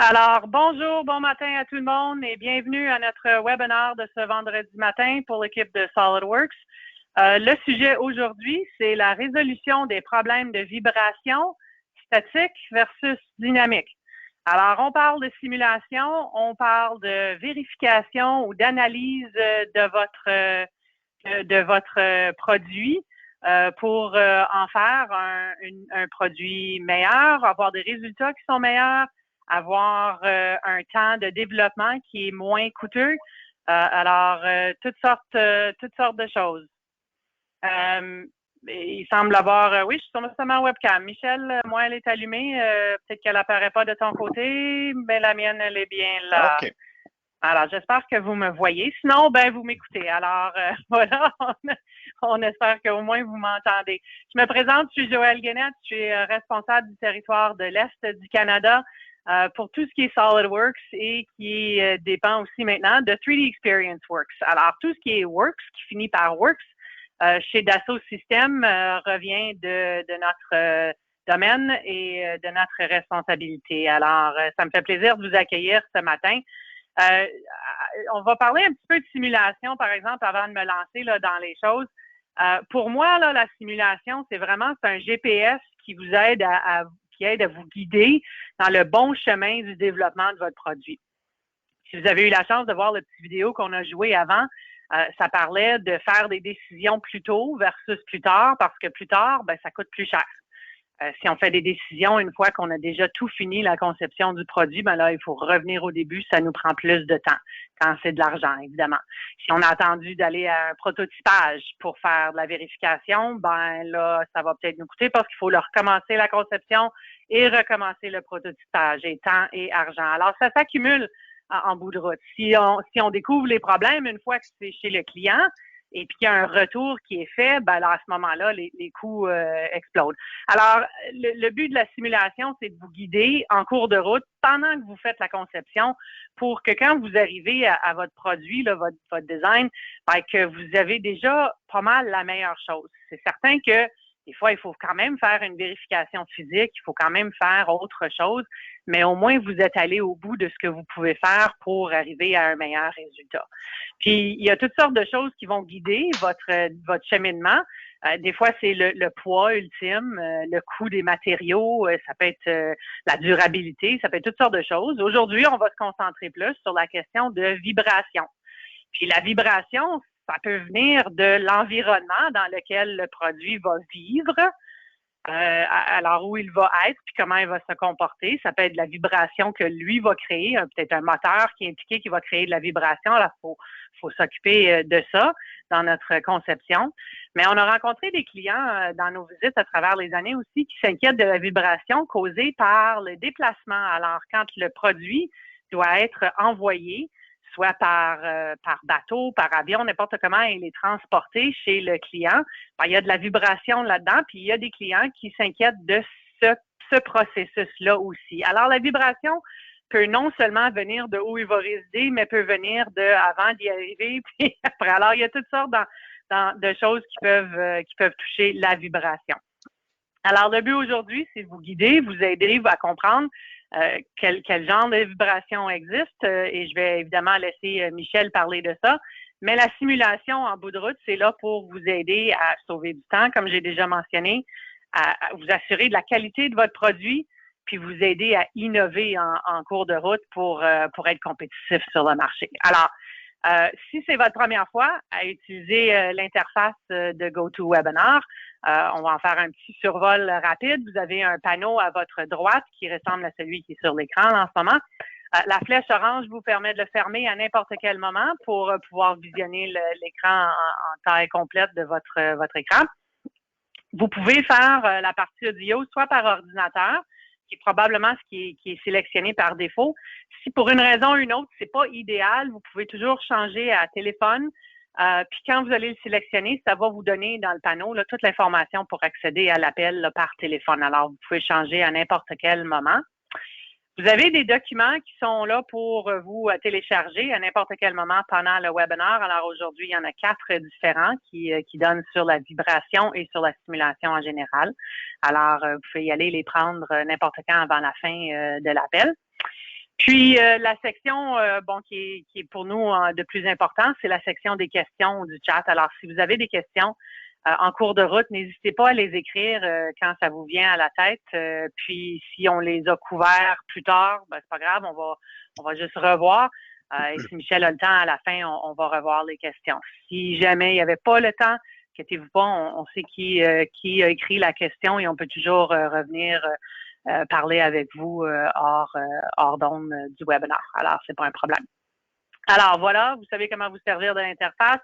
Alors, bonjour, bon matin à tout le monde et bienvenue à notre webinaire de ce vendredi matin pour l'équipe de SolidWorks. Le sujet aujourd'hui, c'est la résolution des problèmes de vibration statique versus dynamique. Alors, on parle de simulation, on parle de vérification ou d'analyse de votre produit pour en faire un produit meilleur, avoir des résultats qui sont meilleurs, avoir un temps de développement qui est moins coûteux. Toutes sortes de choses. Il semble avoir, oui, je suis sur ma webcam. Michel, moi, elle est allumée. Peut-être qu'elle apparaît pas de ton côté, mais la mienne, elle est bien là. OK. Alors, j'espère que vous me voyez. Sinon, vous m'écoutez. Alors, voilà, on espère qu'au moins vous m'entendez. Je me présente, je suis Joëlle Guénette, je suis responsable du territoire de l'Est du Canada pour tout ce qui est SolidWorks et qui dépend aussi maintenant de 3D Experience Works. Alors, tout ce qui est Works, qui finit par Works, chez Dassault Systèmes revient de notre domaine et de notre responsabilité. Alors, ça me fait plaisir de vous accueillir ce matin. On va parler un petit peu de simulation, par exemple, avant de me lancer là, dans les choses. Pour moi, là, la simulation, c'est un GPS qui vous aide qui aide à vous guider dans le bon chemin du développement de votre produit. Si vous avez eu la chance de voir le petit vidéo qu'on a joué avant, ça parlait de faire des décisions plus tôt versus plus tard, parce que plus tard, ça coûte plus cher. Si on fait des décisions une fois qu'on a déjà tout fini la conception du produit, là, il faut revenir au début, ça nous prend plus de temps, quand c'est de l'argent, évidemment. Si on a attendu d'aller à un prototypage pour faire de la vérification, là, ça va peut-être nous coûter parce qu'il faut leur recommencer la conception et recommencer le prototypage, et temps et argent. Alors, ça s'accumule en bout de route. Si on découvre les problèmes une fois que c'est chez le client, et puis qu'il y a un retour qui est fait, là, à ce moment-là, les coûts explosent. Alors, le but de la simulation, c'est de vous guider en cours de route pendant que vous faites la conception pour que quand vous arrivez à votre produit, là, votre design, que vous avez déjà pas mal la meilleure chose. C'est certain que des fois, il faut quand même faire une vérification physique, il faut quand même faire autre chose, mais au moins, vous êtes allé au bout de ce que vous pouvez faire pour arriver à un meilleur résultat. Puis, il y a toutes sortes de choses qui vont guider votre cheminement. Des fois, c'est le poids ultime, le coût des matériaux, ça peut être la durabilité, ça peut être toutes sortes de choses. Aujourd'hui, on va se concentrer plus sur la question de vibration. Puis la vibration, ça peut venir de l'environnement dans lequel le produit va vivre, alors où il va être, puis comment il va se comporter. Ça peut être de la vibration que lui va créer, peut-être un moteur qui est impliqué qui va créer de la vibration. Alors, faut s'occuper de ça dans notre conception. Mais on a rencontré des clients dans nos visites à travers les années aussi qui s'inquiètent de la vibration causée par le déplacement. Alors, quand le produit doit être envoyé, soit par bateau, par avion, n'importe comment il est transporté chez le client, il y a de la vibration là-dedans, puis il y a des clients qui s'inquiètent de ce processus-là aussi. Alors, la vibration peut non seulement venir de où il va résider, mais peut venir de avant d'y arriver, puis après. Alors, il y a toutes sortes de choses qui peuvent toucher la vibration. Alors, le but aujourd'hui, c'est de vous guider, vous aider à comprendre quel genre de vibration existe et je vais évidemment laisser Michel parler de ça. Mais la simulation en bout de route, c'est là pour vous aider à sauver du temps, comme j'ai déjà mentionné, à vous assurer de la qualité de votre produit, puis vous aider à innover en cours de route pour être compétitif sur le marché. Alors, si c'est votre première fois à utiliser l'interface de GoToWebinar, on va en faire un petit survol rapide. Vous avez un panneau à votre droite qui ressemble à celui qui est sur l'écran en ce moment. La flèche orange vous permet de le fermer à n'importe quel moment pour pouvoir visionner l'écran en taille complète de votre écran. Vous pouvez faire la partie audio soit par ordinateur, qui est probablement ce qui est sélectionné par défaut. Si pour une raison ou une autre, c'est pas idéal, vous pouvez toujours changer à téléphone. Puis quand vous allez le sélectionner, ça va vous donner dans le panneau là, toute l'information pour accéder à l'appel là, par téléphone. Alors, vous pouvez changer à n'importe quel moment. Vous avez des documents qui sont là pour vous télécharger à n'importe quel moment pendant le webinaire. Alors aujourd'hui, il y en a 4 différents qui donnent sur la vibration et sur la simulation en général. Alors, vous pouvez y aller les prendre n'importe quand avant la fin de l'appel. Puis la section qui est pour nous de plus important, c'est la section des questions du chat. Alors, si vous avez des questions en cours de route, n'hésitez pas à les écrire quand ça vous vient à la tête. Puis si on les a couverts plus tard, ben, c'est pas grave, on va juste revoir. Et si Michel a le temps, à la fin, on va revoir les questions. Si jamais il n'y avait pas le temps, inquiétez-vous pas, on sait qui a écrit la question et on peut toujours revenir parler avec vous hors d'onde du webinaire. Alors, c'est pas un problème. Alors, voilà, vous savez comment vous servir de l'interface.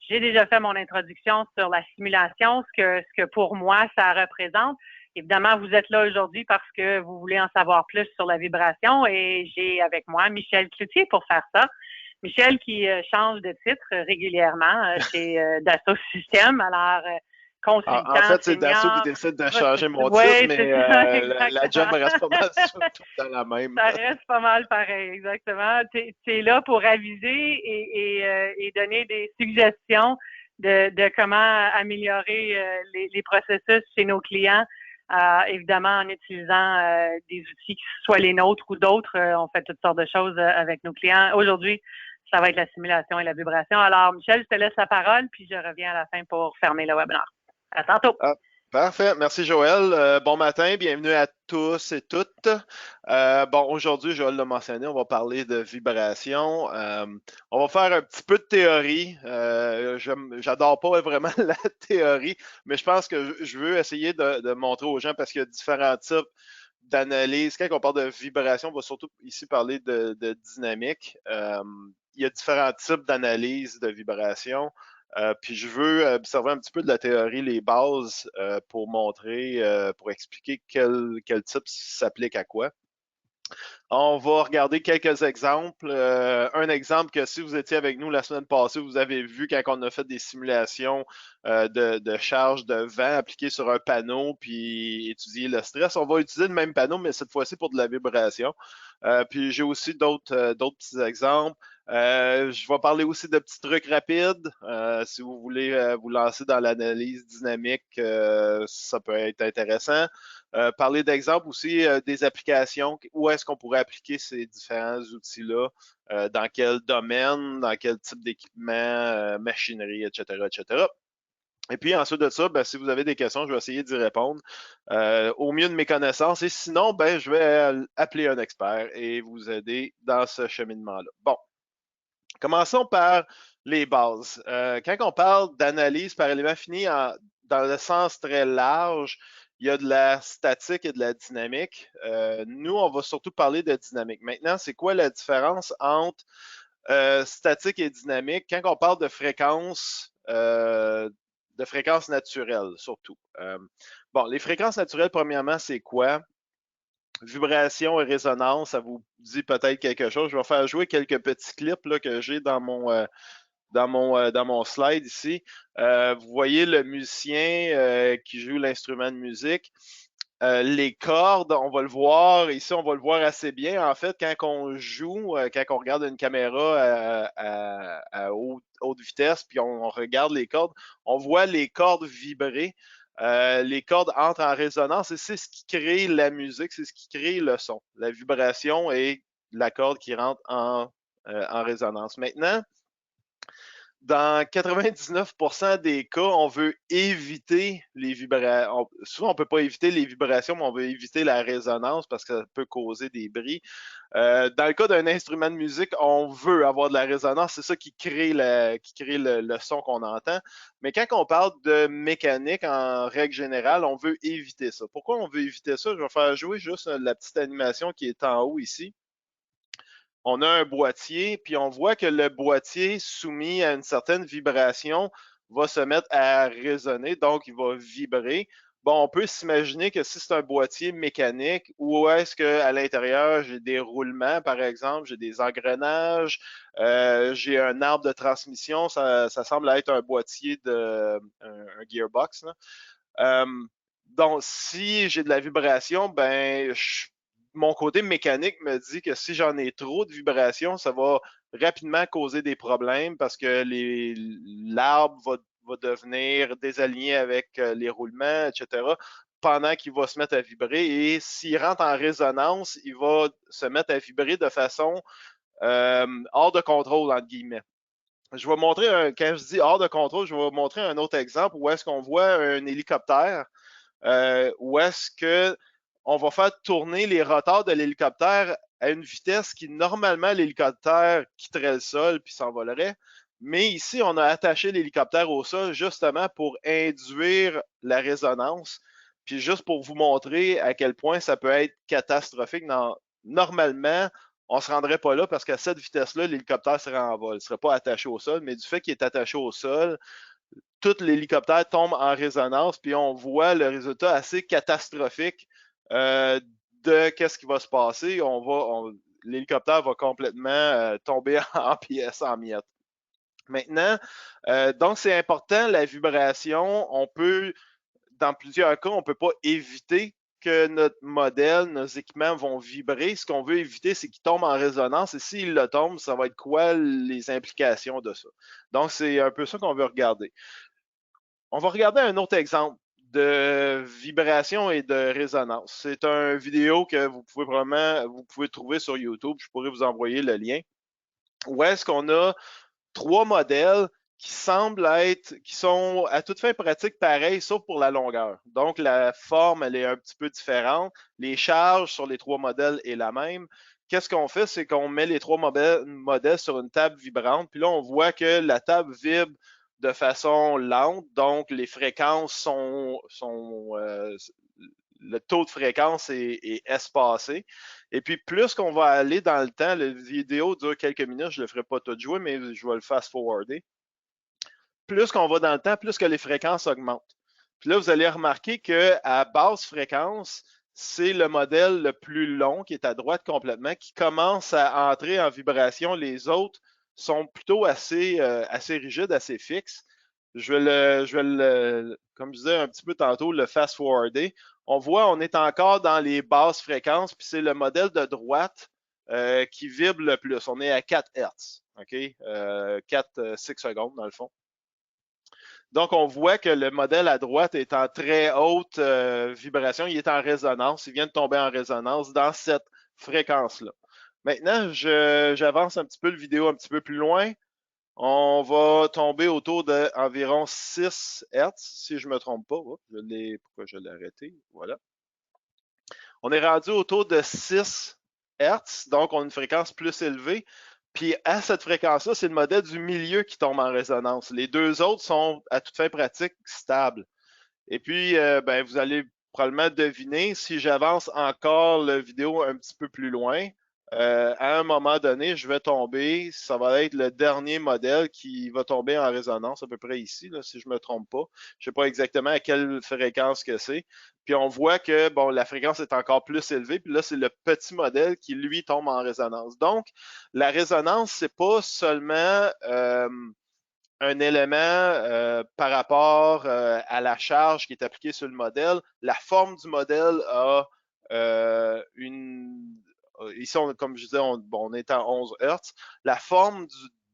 J'ai déjà fait mon introduction sur la simulation, ce que pour moi, ça représente. Évidemment, vous êtes là aujourd'hui parce que vous voulez en savoir plus sur la vibration et j'ai avec moi Michel Cloutier pour faire ça. Michel qui change de titre régulièrement chez Dassault Systèmes. Alors, consultant, en fait, c'est Dassault qui décide de changer mon titre, mais la job reste pas mal tout dans la même. Ça reste pas mal pareil, exactement. Tu es là pour aviser et donner des suggestions de comment améliorer les processus chez nos clients. Évidemment, en utilisant des outils, que ce soit les nôtres ou d'autres, on fait toutes sortes de choses avec nos clients. Aujourd'hui, ça va être la simulation et la vibration. Alors, Michel, je te laisse la parole, puis je reviens à la fin pour fermer le webinaire. À tantôt. Parfait. Merci, Joël. Bon matin. Bienvenue à tous et toutes. Aujourd'hui, Joël l'a mentionné, on va parler de vibration. On va faire un petit peu de théorie. J'adore pas vraiment la théorie, mais je pense que je veux essayer de montrer aux gens parce qu'il y a différents types d'analyse. Quand on parle de vibration, on va surtout ici parler de dynamique. Il y a différents types d'analyse de vibration. Puis je veux observer un petit peu de la théorie, les bases, pour montrer, pour expliquer quel type s'applique à quoi. On va regarder quelques exemples. Un exemple que si vous étiez avec nous la semaine passée, vous avez vu quand on a fait des simulations de charge de vent appliquées sur un panneau puis étudier le stress. On va utiliser le même panneau, mais cette fois-ci pour de la vibration. Puis j'ai aussi d'autres petits exemples. Je vais parler aussi de petits trucs rapides. Si vous voulez vous lancer dans l'analyse dynamique, ça peut être intéressant. Parler d'exemples aussi des applications. Où est-ce qu'on pourrait appliquer ces différents outils-là? Dans quel domaine, dans quel type d'équipement, machinerie, etc., etc. Et puis ensuite de ça, si vous avez des questions, je vais essayer d'y répondre au mieux de mes connaissances. Et sinon, je vais appeler un expert et vous aider dans ce cheminement-là. Bon, commençons par les bases. Quand on parle d'analyse par élément fini dans le sens très large, il y a de la statique et de la dynamique. Nous, on va surtout parler de dynamique. Maintenant, c'est quoi la différence entre statique et dynamique? Quand on parle de fréquence naturelle, surtout. Les fréquences naturelles, premièrement, c'est quoi? Vibration et résonance, ça vous dit peut-être quelque chose. Je vais faire jouer quelques petits clips là, que j'ai dans mon slide ici. Vous voyez le musicien qui joue l'instrument de musique. Les cordes, on va le voir, ici on va le voir assez bien. En fait, quand on joue, quand on regarde une caméra à haute vitesse, puis on regarde les cordes, on voit les cordes vibrer. Les cordes entrent en résonance et c'est ce qui crée la musique, c'est ce qui crée le son. La vibration est la corde qui rentre en résonance. Maintenant, dans 99% des cas, on veut éviter les vibrations. Souvent, on ne peut pas éviter les vibrations, mais on veut éviter la résonance parce que ça peut causer des bris. Dans le cas d'un instrument de musique, on veut avoir de la résonance. C'est ça qui crée le son qu'on entend. Mais quand on parle de mécanique, en règle générale, on veut éviter ça. Pourquoi on veut éviter ça? Je vais faire jouer juste la petite animation qui est en haut ici. On a un boîtier, puis on voit que le boîtier, soumis à une certaine vibration, va se mettre à résonner, donc il va vibrer. Bon, on peut s'imaginer que si c'est un boîtier mécanique, où est-ce qu'à l'intérieur, j'ai des roulements, par exemple, j'ai des engrenages, j'ai un arbre de transmission, ça semble être un boîtier un gearbox. Donc, si j'ai de la vibration, mon côté mécanique me dit que si j'en ai trop de vibrations, ça va rapidement causer des problèmes parce que l'arbre va devenir désaligné avec les roulements, etc. pendant qu'il va se mettre à vibrer et s'il rentre en résonance, il va se mettre à vibrer de façon hors de contrôle, entre guillemets. Je vais montrer, quand je dis hors de contrôle, je vais vous montrer un autre exemple où est-ce qu'on voit un hélicoptère, où est-ce que on va faire tourner les rotors de l'hélicoptère à une vitesse qui, normalement, l'hélicoptère quitterait le sol puis s'envolerait. Mais ici, on a attaché l'hélicoptère au sol justement pour induire la résonance. Puis juste pour vous montrer à quel point ça peut être catastrophique. Normalement, on ne se rendrait pas là parce qu'à cette vitesse-là, l'hélicoptère serait en vol. Il ne serait pas attaché au sol, mais du fait qu'il est attaché au sol, tout l'hélicoptère tombe en résonance, puis on voit le résultat assez catastrophique de qu'est-ce qui va se passer. L'hélicoptère va complètement tomber en pièces, en miettes. Maintenant, donc c'est important, la vibration, dans plusieurs cas, on ne peut pas éviter que notre modèle, nos équipements vont vibrer. Ce qu'on veut éviter, c'est qu'ils tombent en résonance. Et s'ils le tombent, ça va être quoi les implications de ça? Donc, c'est un peu ça qu'on veut regarder. On va regarder un autre exemple de vibration et de résonance. C'est une vidéo que vous pouvez trouver sur YouTube. Je pourrais vous envoyer le lien. Où est-ce qu'on a 3 modèles qui sont à toute fin pratique pareils, sauf pour la longueur. Donc, la forme, elle est un petit peu différente. Les charges sur les 3 modèles est la même. Qu'est-ce qu'on fait? C'est qu'on met les 3 modèles sur une table vibrante. Puis là, on voit que la table vibre de façon lente. Donc, les fréquences le taux de fréquence est espacé. Et puis, plus qu'on va aller dans le temps, la vidéo dure quelques minutes, je ne le ferai pas tout jouer, mais je vais le fast-forwarder. Plus qu'on va dans le temps, plus que les fréquences augmentent. Puis là, vous allez remarquer qu'à basse fréquence, c'est le modèle le plus long qui est à droite complètement, qui commence à entrer en vibration. Les autres sont plutôt assez rigides, assez fixes. Je vais comme je disais un petit peu tantôt, le fast-forwarder. On voit, on est encore dans les basses fréquences, puis c'est le modèle de droite qui vibre le plus. On est à 4 Hz, OK? 6 secondes dans le fond. Donc, on voit que le modèle à droite est en très haute vibration. Il est en résonance. Il vient de tomber en résonance dans cette fréquence-là. Maintenant, j'avance un petit peu le vidéo un petit peu plus loin. On va tomber autour d'environ 6 Hz, si je ne me trompe pas. Oups, pourquoi je l'ai arrêté? Voilà. On est rendu autour de 6 Hz, donc on a une fréquence plus élevée. Puis à cette fréquence-là, c'est le modèle du milieu qui tombe en résonance. Les deux autres sont à toute fin pratique stables. Et puis, vous allez probablement deviner si j'avance encore la vidéo un petit peu plus loin. À un moment donné, je vais tomber, ça va être le dernier modèle qui va tomber en résonance, à peu près ici, là, si je ne me trompe pas. Je ne sais pas exactement à quelle fréquence que c'est. Puis on voit que bon, la fréquence est encore plus élevée, puis là, c'est le petit modèle qui, lui, tombe en résonance. Donc, la résonance, c'est pas seulement un élément par rapport à la charge qui est appliquée sur le modèle. La forme du modèle a ici, comme je disais, on est à 11 Hz. La forme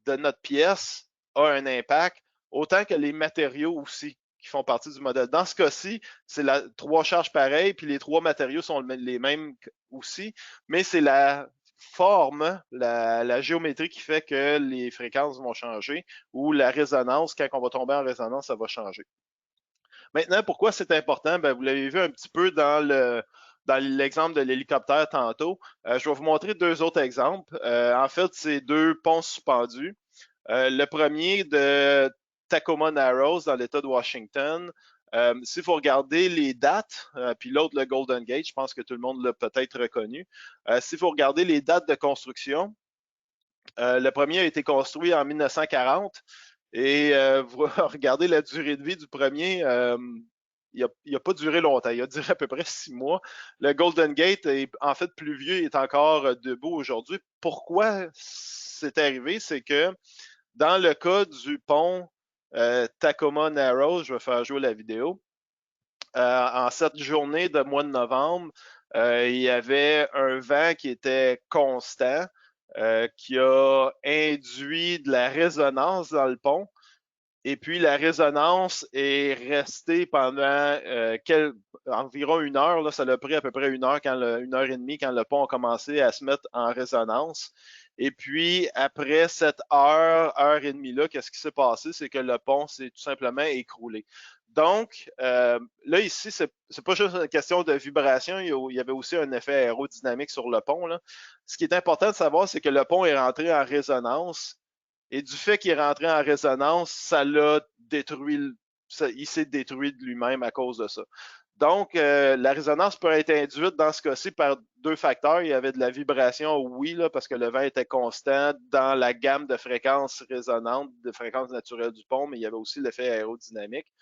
de notre pièce a un impact, autant que les matériaux aussi qui font partie du modèle. Dans ce cas-ci, c'est 3 charges pareilles, puis les 3 matériaux sont les mêmes aussi, mais c'est la forme, la géométrie qui fait que les fréquences vont changer ou la résonance, quand on va tomber en résonance, ça va changer. Maintenant, pourquoi c'est important? Vous l'avez vu un petit peu dans l'exemple de l'hélicoptère tantôt. Je vais vous montrer 2 autres exemples. En fait, c'est 2 ponts suspendus. Le premier de Tacoma Narrows dans l'État de Washington. Si vous regardez les dates, puis l'autre, le Golden Gate, je pense que tout le monde l'a peut-être reconnu. Si vous regardez les dates de construction, le premier a été construit en 1940 et vous regardez la durée de vie du premier, il n'a pas duré longtemps, il a duré à peu près 6 mois. Le Golden Gate est en fait plus vieux, il est encore debout aujourd'hui. Pourquoi c'est arrivé? C'est que dans le cas du pont Tacoma Narrows, je vais faire jouer la vidéo, en cette journée de mois de novembre, il y avait un vent qui était constant, qui a induit de la résonance dans le pont. Et puis, la résonance est restée pendant environ 1 heure. Là, ça l'a pris à peu près 1 heure, 1 heure et demie, quand le pont a commencé à se mettre en résonance. Et puis, après cette heure et demie-là, qu'est-ce qui s'est passé? C'est que le pont s'est tout simplement écroulé. Donc, là, ici, c'est pas juste une question de vibration, il y avait aussi un effet aérodynamique sur le pont, là. Ce qui est important de savoir, c'est que le pont est rentré en résonance. Et du fait qu'il est rentré en résonance, ça l'a détruit, il s'est détruit de lui-même à cause de ça. Donc, la résonance peut être induite dans ce cas-ci par 2 facteurs. Il y avait de la vibration, oui, là, parce que le vent était constant dans la gamme de fréquences résonantes, de fréquences naturelles du pont, mais il y avait aussi l'effet aérodynamique.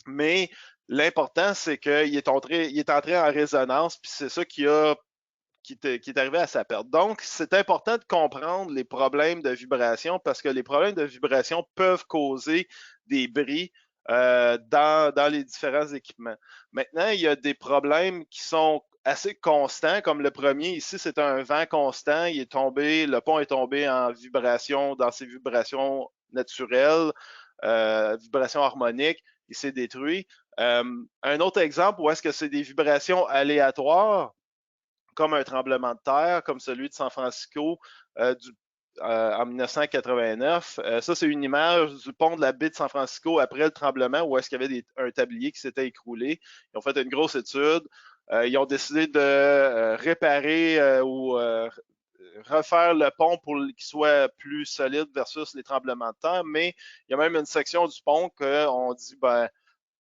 Mais l'important, c'est qu'il est entré en résonance, puis c'est ça qui est arrivé à sa perte. Donc, c'est important de comprendre les problèmes de vibration parce que les problèmes de vibration peuvent causer des bris dans les différents équipements. Maintenant, il y a des problèmes qui sont assez constants, comme le premier ici, c'est un vent constant, le pont est tombé en vibration, dans ses vibrations naturelles, vibrations harmoniques, il s'est détruit. Un autre exemple où est-ce que c'est des vibrations aléatoires, comme un tremblement de terre, comme celui de San Francisco en 1989. Ça, c'est une image du pont de la baie de San Francisco après le tremblement, où est-ce qu'il y avait un tablier qui s'était écroulé. Ils ont fait une grosse étude. Ils ont décidé de réparer ou refaire le pont pour qu'il soit plus solide versus les tremblements de terre, mais il y a même une section du pont qu'on dit, ben,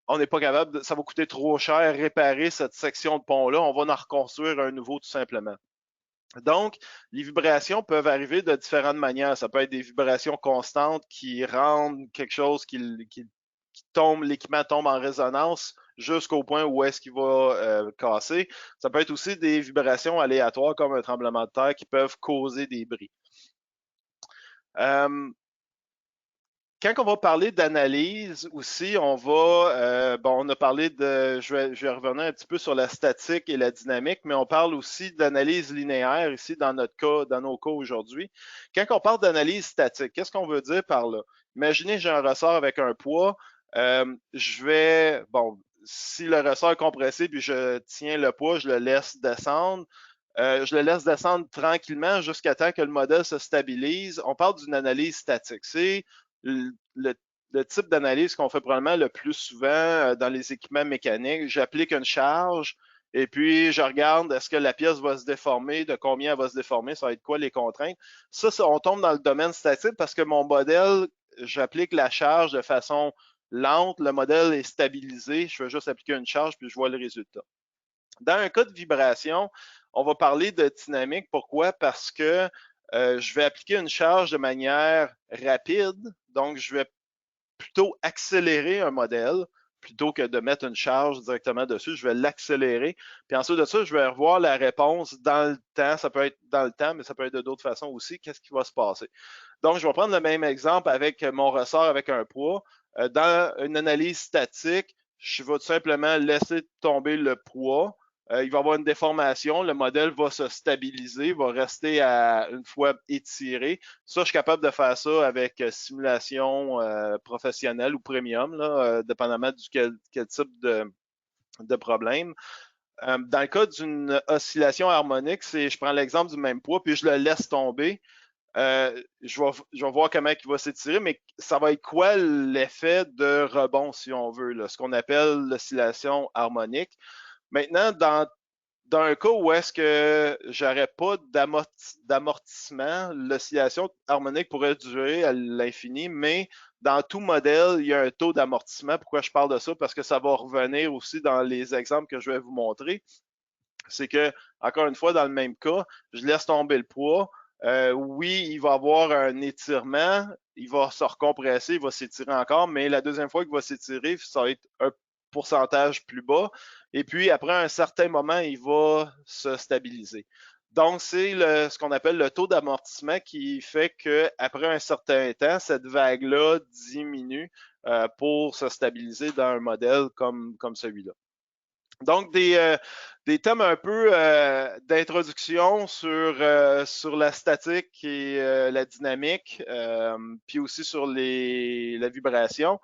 on n'est pas capable, ça va coûter trop cher réparer cette section de pont-là, on va en reconstruire un nouveau tout simplement. Donc, les vibrations peuvent arriver de différentes manières. Ça peut être des vibrations constantes qui rendent quelque chose qui tombe, l'équipement tombe en résonance jusqu'au point où est-ce qu'il va casser. Ça peut être aussi des vibrations aléatoires comme un tremblement de terre qui peuvent causer des bris. Quand on va parler d'analyse aussi, on a parlé je vais revenir un petit peu sur la statique et la dynamique, mais on parle aussi d'analyse linéaire ici dans nos cas aujourd'hui. Quand on parle d'analyse statique, qu'est-ce qu'on veut dire par là? Imaginez, j'ai un ressort avec un poids. Si le ressort est compressé puis je tiens le poids, je le laisse descendre. Je le laisse descendre tranquillement jusqu'à temps que le modèle se stabilise. On parle d'une analyse statique. C'est le type d'analyse qu'on fait probablement le plus souvent dans les équipements mécaniques. J'applique une charge et puis je regarde est-ce que la pièce va se déformer, de combien elle va se déformer, ça va être quoi les contraintes. Ça, on tombe dans le domaine statique parce que mon modèle, j'applique la charge de façon lente, le modèle est stabilisé, je fais juste appliquer une charge puis je vois le résultat. Dans un cas de vibration, on va parler de dynamique. Pourquoi? Parce que je vais appliquer une charge de manière rapide. Donc, je vais plutôt accélérer un modèle plutôt que de mettre une charge directement dessus. Je vais l'accélérer. Puis ensuite de ça, je vais revoir la réponse dans le temps. Ça peut être dans le temps, mais ça peut être de d'autres façons aussi. Qu'est-ce qui va se passer? Donc, je vais prendre le même exemple avec mon ressort avec un poids. Dans une analyse statique, je vais tout simplement laisser tomber le poids. Il va y avoir une déformation, le modèle va se stabiliser, va rester une fois étiré. Ça, je suis capable de faire ça avec simulation professionnelle ou premium, là, dépendamment du quel type de problème. Dans le cas d'une oscillation harmonique, je prends l'exemple du même poids, puis je le laisse tomber. Je vais voir comment il va s'étirer, mais ça va être quoi l'effet de rebond, si on veut, là, ce qu'on appelle l'oscillation harmonique. Maintenant, dans un cas où est-ce que j'aurais pas d'amortissement, l'oscillation harmonique pourrait durer à l'infini, mais dans tout modèle, il y a un taux d'amortissement. Pourquoi je parle de ça? Parce que ça va revenir aussi dans les exemples que je vais vous montrer. C'est que, encore une fois, dans le même cas, je laisse tomber le poids. Oui, il va avoir un étirement, il va se recompresser, il va s'étirer encore, mais la deuxième fois qu'il va s'étirer, ça va être un pourcentage plus bas. Et puis, après un certain moment, il va se stabiliser. Donc, c'est ce qu'on appelle le taux d'amortissement qui fait qu'après un certain temps, cette vague-là diminue pour se stabiliser dans un modèle comme celui-là. Donc, des thèmes un peu d'introduction sur la statique et la dynamique, puis aussi sur la vibration.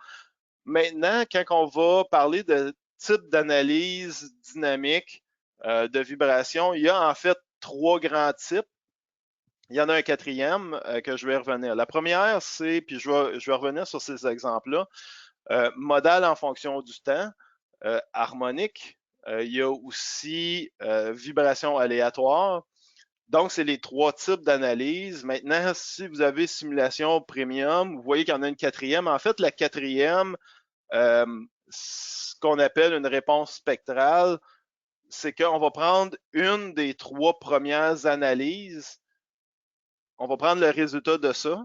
Maintenant, quand on va parler de type d'analyse dynamique de vibration, il y a en fait 3 grands types. Il y en a un quatrième que je vais revenir. La première, c'est, puis je vais revenir sur ces exemples-là, modal en fonction du temps, harmonique. Il y a aussi vibration aléatoire. Donc, c'est les 3 types d'analyse. Maintenant, si vous avez simulation premium, vous voyez qu'il y en a une quatrième. En fait, la quatrième, ce qu'on appelle une réponse spectrale, c'est qu'on va prendre une des 3 premières analyses, on va prendre le résultat de ça,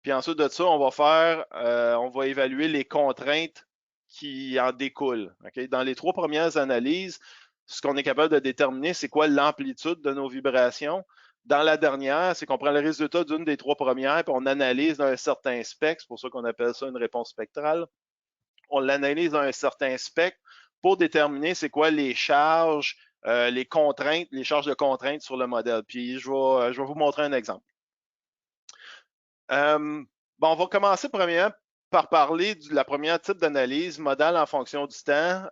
puis ensuite de ça, on va évaluer les contraintes qui en découlent. Okay? Dans les 3 premières analyses, ce qu'on est capable de déterminer, c'est quoi l'amplitude de nos vibrations. Dans la dernière, c'est qu'on prend le résultat d'une des 3 premières, puis on analyse dans un certain spectre, c'est pour ça qu'on appelle ça une réponse spectrale. On l'analyse dans un certain spectre pour déterminer c'est quoi les charges, les contraintes, les charges de contraintes sur le modèle. Puis je vais vous montrer un exemple. Bon, on va commencer premièrement par parler de la première type d'analyse, modale en fonction du temps.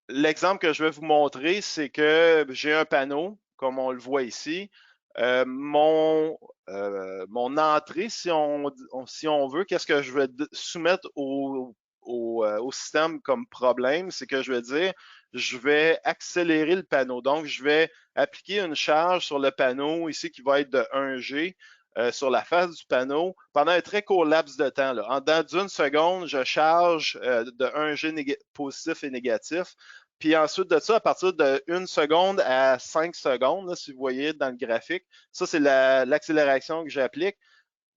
L'exemple que je vais vous montrer, c'est que j'ai un panneau, comme on le voit ici. Mon entrée, si on veut, qu'est-ce que je vais soumettre au système comme problème, c'est que je vais dire, je vais accélérer le panneau. Donc, je vais appliquer une charge sur le panneau ici qui va être de 1G sur la face du panneau pendant un très court laps de temps. Là. En dedans d'une seconde, je charge de 1G positif et négatif. Puis ensuite de ça, à partir de 1 seconde à 5 secondes, là, si vous voyez dans le graphique, ça, c'est l'accélération que j'applique.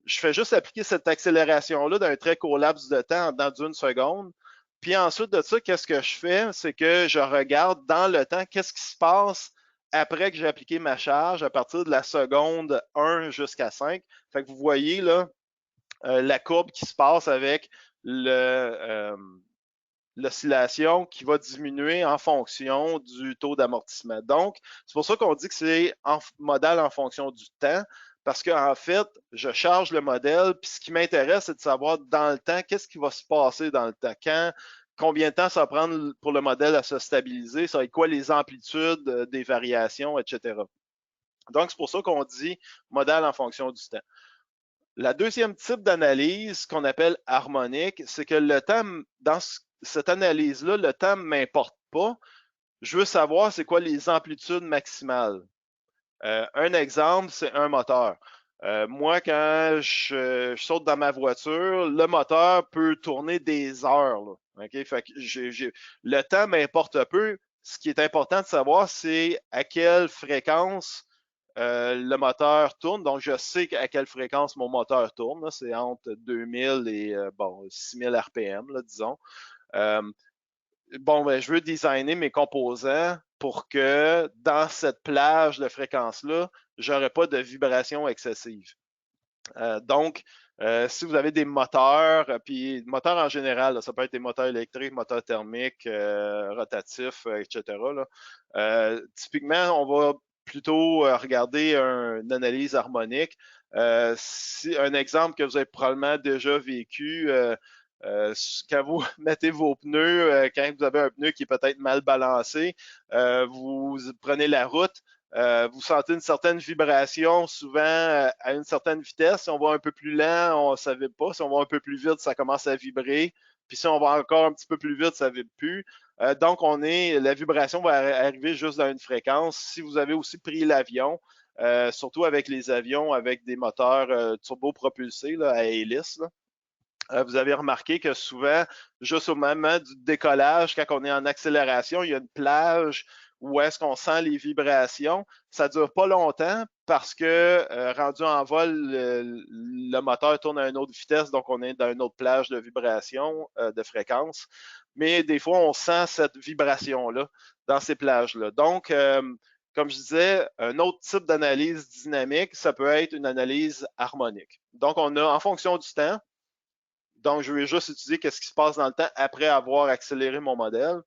Je fais juste appliquer cette accélération-là d'un très court laps de temps dans d'une seconde. Puis ensuite de ça, qu'est-ce que je fais? C'est que je regarde dans le temps qu'est-ce qui se passe après que j'ai appliqué ma charge à partir de la seconde 1 jusqu'à 5. Fait que vous voyez là la courbe qui se passe avec l'oscillation qui va diminuer en fonction du taux d'amortissement. Donc, c'est pour ça qu'on dit que c'est modal en fonction du temps, parce qu'en fait, je charge le modèle, puis ce qui m'intéresse, c'est de savoir dans le temps, qu'est-ce qui va se passer dans le temps, combien de temps ça va prendre pour le modèle à se stabiliser, ça va être quoi les amplitudes des variations, etc. Donc, c'est pour ça qu'on dit modal en fonction du temps. La deuxième type d'analyse qu'on appelle harmonique, c'est que le temps, dans cette analyse-là, le temps ne m'importe pas. Je veux savoir c'est quoi les amplitudes maximales. Un exemple, c'est un moteur. Moi, quand je saute dans ma voiture, le moteur peut tourner des heures. Là, okay? Fait que le temps m'importe peu. Ce qui est important de savoir, c'est à quelle fréquence le moteur tourne. Donc, je sais à quelle fréquence mon moteur tourne. C'est entre 2000 et 6000 RPM, là, disons. Ben, je veux designer mes composants pour que dans cette plage de fréquence-là, je n'aurai pas de vibration excessive. Donc, si vous avez des moteurs, puis moteurs en général, là, ça peut être des moteurs électriques, moteurs thermiques, rotatifs, etc. Là. Typiquement, on va plutôt regarder une analyse harmonique. Un exemple que vous avez probablement déjà vécu, quand vous mettez vos pneus, quand vous avez un pneu qui est peut-être mal balancé, vous prenez la route, vous sentez une certaine vibration souvent à une certaine vitesse. Si on va un peu plus lent, on ne savait pas. Si on va un peu plus vite, ça commence à vibrer. Puis si on va encore un petit peu plus vite, ça ne vibre plus. Donc, la vibration va arriver juste dans une fréquence. Si vous avez aussi pris l'avion, surtout avec les avions avec des moteurs turbopropulsés là, à hélice, là, vous avez remarqué que souvent, juste au moment du décollage, quand on est en accélération, il y a une plage où est-ce qu'on sent les vibrations. Ça ne dure pas longtemps parce que rendu en vol, le moteur tourne à une autre vitesse, donc on est dans une autre plage de vibration, de fréquence. Mais des fois, on sent cette vibration-là dans ces plages-là. Donc, comme je disais, un autre type d'analyse dynamique, ça peut être une analyse harmonique. Donc, on a, en fonction du temps, donc je vais juste étudier qu'est-ce qui se passe dans le temps après avoir accéléré mon modèle.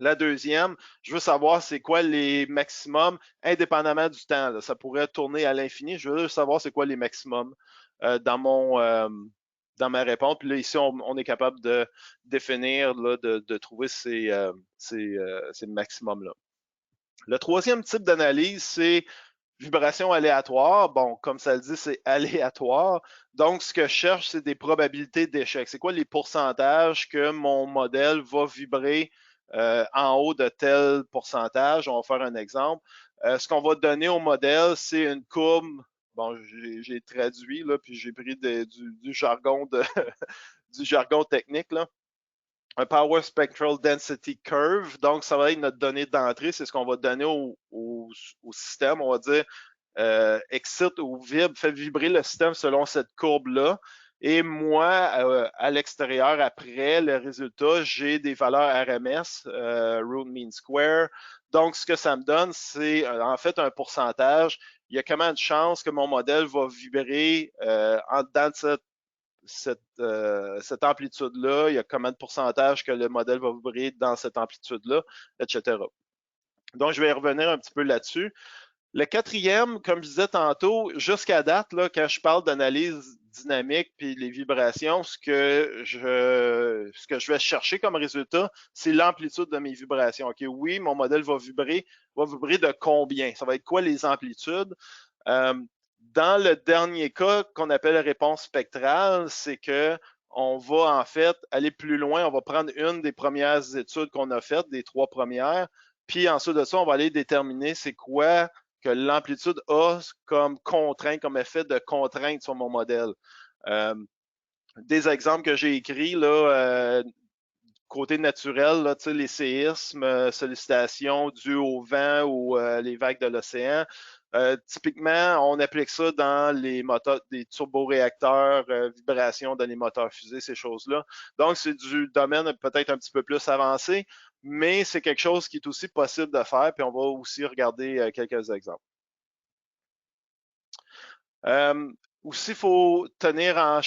La deuxième, je veux savoir c'est quoi les maximums indépendamment du temps. Là. Ça pourrait tourner à l'infini. Je veux savoir c'est quoi les maximums dans ma réponse. Puis là, ici, on est capable de définir, là, de trouver ces maximums-là. Le troisième type d'analyse, c'est vibration aléatoire. Bon, comme ça le dit, c'est aléatoire. Donc, ce que je cherche, c'est des probabilités d'échec. C'est quoi les pourcentages que mon modèle va vibrer en haut de tel pourcentage? On va faire un exemple. Ce qu'on va donner au modèle, c'est une courbe. Bon, j'ai traduit, là, puis j'ai pris du jargon du jargon technique, là. Un Power Spectral Density Curve. Donc, ça va être notre donnée d'entrée. C'est ce qu'on va donner au système. On va dire excite ou vibre, fait vibrer le système selon cette courbe-là. Et moi, à l'extérieur, après le résultat, j'ai des valeurs RMS, Root Mean Square. Donc, ce que ça me donne, c'est en fait un pourcentage. Il y a combien de chances que mon modèle va vibrer en dedans de cette amplitude-là, il y a combien de pourcentage que le modèle va vibrer dans cette amplitude-là, etc. Donc, je vais revenir un petit peu là-dessus. Le quatrième, comme je disais tantôt, jusqu'à date, là, quand je parle d'analyse dynamique puis les vibrations, ce que je vais chercher comme résultat, c'est l'amplitude de mes vibrations. OK, oui, mon modèle va vibrer de combien? Ça va être quoi les amplitudes? Dans le dernier cas qu'on appelle réponse spectrale, c'est que on va en fait aller plus loin. On va prendre une des premières études qu'on a faites, des 3 premières, puis ensuite de ça, on va aller déterminer c'est quoi que l'amplitude a comme contrainte, comme effet de contrainte sur mon modèle. Des exemples que j'ai écrits, là, côté naturel, là, les séismes, sollicitations dues au vent ou les vagues de l'océan. Typiquement, on applique ça dans les moteurs, des turboréacteurs, vibrations dans les moteurs fusées, ces choses-là. Donc, c'est du domaine peut-être un petit peu plus avancé, mais c'est quelque chose qui est aussi possible de faire, puis on va aussi regarder quelques exemples. Aussi, il faut tenir en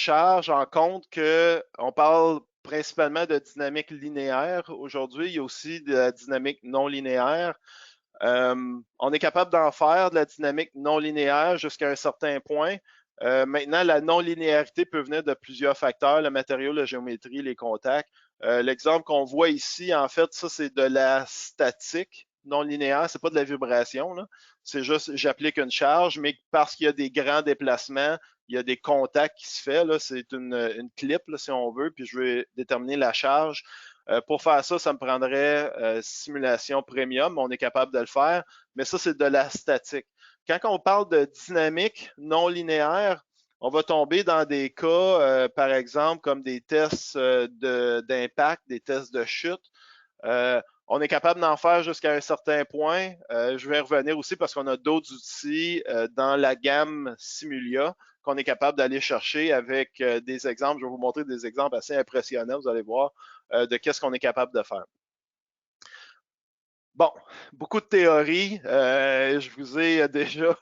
compte qu'on parle principalement de dynamique linéaire aujourd'hui. Il y a aussi de la dynamique non linéaire. On est capable d'en faire de la dynamique non linéaire jusqu'à un certain point. Maintenant, la non-linéarité peut venir de plusieurs facteurs, le matériau, la géométrie, les contacts. L'exemple qu'on voit ici, en fait, ça, c'est de la statique non linéaire, c'est pas de la vibration. C'est juste, j'applique une charge, mais parce qu'il y a des grands déplacements, il y a des contacts qui se font. C'est une clip, là, si on veut, puis je vais déterminer la charge. Pour faire ça, ça me prendrait simulation premium. On est capable de le faire, mais ça, c'est de la statique. Quand on parle de dynamique non linéaire, on va tomber dans des cas, par exemple, comme des tests d'impact, des tests de chute. On est capable d'en faire jusqu'à un certain point. Je vais revenir aussi parce qu'on a d'autres outils dans la gamme Simulia qu'on est capable d'aller chercher avec des exemples. Je vais vous montrer des exemples assez impressionnants, vous allez voir, de qu'est-ce qu'on est capable de faire. Bon, beaucoup de théories. Je vous ai déjà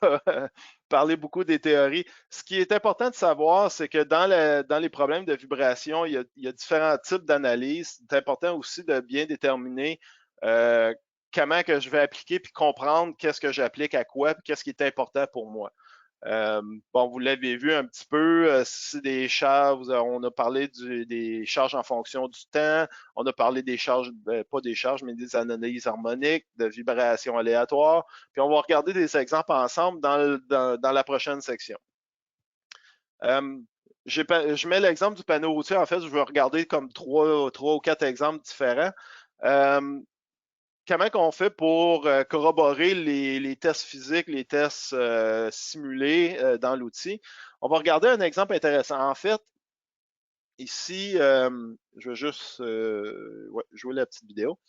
parlé beaucoup des théories. Ce qui est important de savoir, c'est que dans les problèmes de vibration, il y a différents types d'analyses. C'est important aussi de bien déterminer comment que je vais appliquer puis comprendre qu'est-ce que j'applique à quoi puis qu'est-ce qui est important pour moi. Bon, vous l'avez vu un petit peu, c'est des charges, on a parlé des charges en fonction du temps, on a parlé des charges, pas des charges, mais des analyses harmoniques, de vibrations aléatoires, puis on va regarder des exemples ensemble dans la prochaine section. Je mets l'exemple du panneau routier, en fait, je vais regarder comme trois ou quatre exemples différents. Comment on fait pour corroborer les tests physiques, les tests simulés dans l'outil? On va regarder un exemple intéressant. En fait, ici, je vais juste jouer la petite vidéo.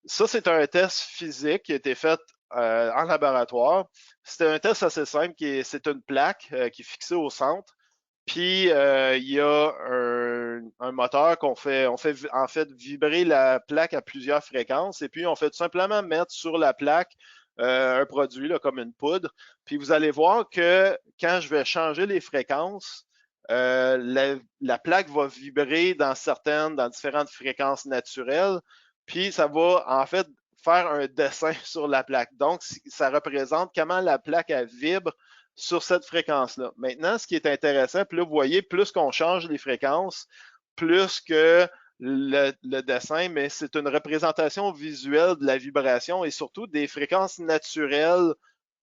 Ça, c'est un test physique qui a été fait en laboratoire. C'était un test assez simple, c'est une plaque qui est fixée au centre. Puis il y a un moteur on fait en fait vibrer la plaque à plusieurs fréquences et puis on fait tout simplement mettre sur la plaque un produit là, comme une poudre. Puis vous allez voir que quand je vais changer les fréquences, la plaque va vibrer dans différentes fréquences naturelles. puis ça va en fait faire un dessin sur la plaque. Donc, ça représente comment la plaque elle vibre sur cette fréquence-là. Maintenant, ce qui est intéressant, puis là, vous voyez, plus qu'on change les fréquences, plus que le dessin, mais c'est une représentation visuelle de la vibration et surtout des fréquences naturelles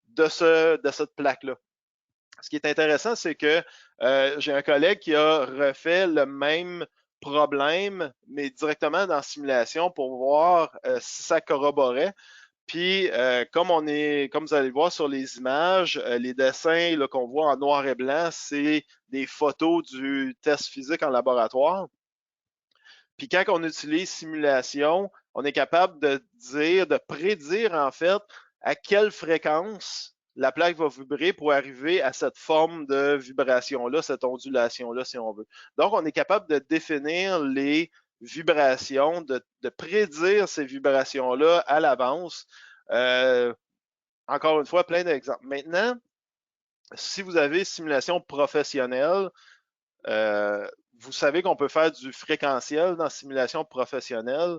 de cette plaque-là. Ce qui est intéressant, c'est que j'ai un collègue qui a refait le même problème, mais directement dans la simulation pour voir si ça corroborait. Puis, comme vous allez voir sur les images, les dessins qu'on voit en noir et blanc, c'est des photos du test physique en laboratoire. Puis quand on utilise simulation, on est capable de prédire en fait à quelle fréquence la plaque va vibrer pour arriver à cette forme de vibration-là, cette ondulation-là, si on veut. Donc, on est capable de définir les vibrations, de prédire ces vibrations-là à l'avance. Encore une fois, plein d'exemples. Maintenant, si vous avez simulation professionnelle, vous savez qu'on peut faire du fréquentiel dans simulation professionnelle.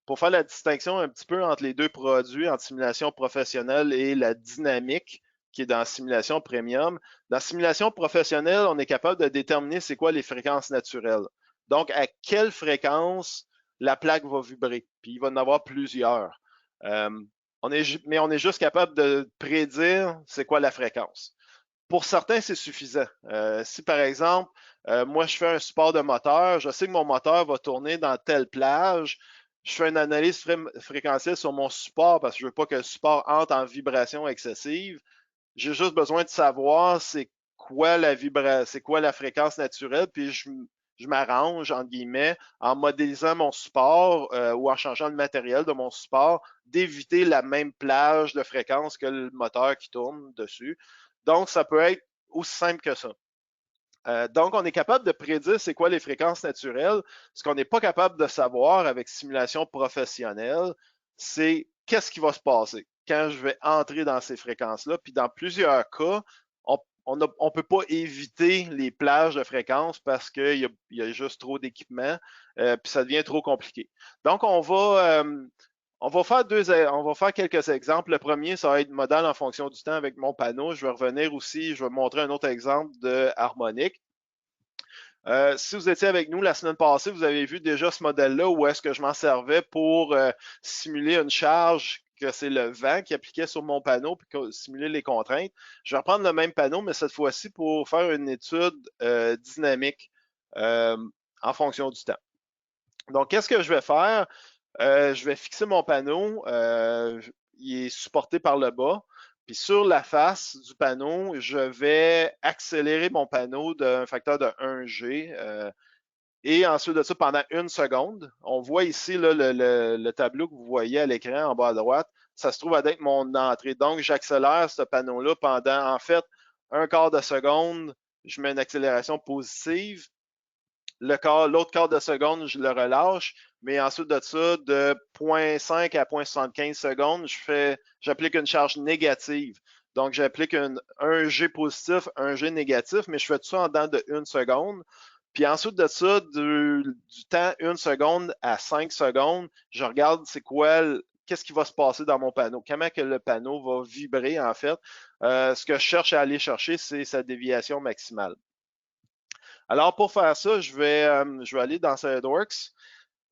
Pour faire la distinction un petit peu entre les deux produits, entre simulation professionnelle et la dynamique, qui est dans simulation premium. Dans simulation professionnelle, on est capable de déterminer c'est quoi les fréquences naturelles. Donc, à quelle fréquence la plaque va vibrer. Puis, il va en avoir plusieurs. Mais on est juste capable de prédire c'est quoi la fréquence. Pour certains, c'est suffisant. Si, par exemple, moi, je fais un support de moteur, je sais que mon moteur va tourner dans telle plage, je fais une analyse fréquentielle sur mon support parce que je ne veux pas que le support entre en vibration excessive. J'ai juste besoin de savoir c'est quoi la fréquence naturelle, puis je m'arrange, entre guillemets, en modélisant mon support ou en changeant le matériel de mon support, d'éviter la même plage de fréquence que le moteur qui tourne dessus. Donc, ça peut être aussi simple que ça. Donc, on est capable de prédire c'est quoi les fréquences naturelles. Ce qu'on n'est pas capable de savoir avec simulation professionnelle, c'est qu'est-ce qui va se passer quand je vais entrer dans ces fréquences-là. Puis dans plusieurs cas, on ne peut pas éviter les plages de fréquences parce qu'il y a juste trop d'équipements, puis ça devient trop compliqué. Donc, on va faire quelques exemples. Le premier, ça va être modal en fonction du temps avec mon panneau. Je vais revenir aussi, je vais montrer un autre exemple de harmonique. Si vous étiez avec nous la semaine passée, vous avez vu déjà ce modèle-là où est-ce que je m'en servais pour simuler une charge que c'est le vent qui appliquait sur mon panneau puis simuler les contraintes. Je vais reprendre le même panneau, mais cette fois-ci pour faire une étude dynamique en fonction du temps. Donc, qu'est-ce que je vais faire? Je vais fixer mon panneau. Il est supporté par le bas. Puis sur la face du panneau, je vais accélérer mon panneau d'un facteur de 1G. Et ensuite de ça, pendant 1 seconde, on voit ici là, le tableau que vous voyez à l'écran en bas à droite. Ça se trouve à être mon entrée. Donc, j'accélère ce panneau-là pendant, en fait, 1/4 de seconde. Je mets une accélération positive. L'autre quart de seconde, je le relâche. Mais ensuite de ça, de 0,5 à 0,75 secondes, j'applique une charge négative. Donc, j'applique un G positif, un G négatif, mais je fais tout ça en dedans de 1 seconde. Puis ensuite de ça, du temps 1 seconde à 5 secondes, je regarde qu'est-ce qui va se passer dans mon panneau, comment que le panneau va vibrer en fait. Ce que je cherche à aller chercher, c'est sa déviation maximale. Alors pour faire ça, je vais aller dans SolidWorks.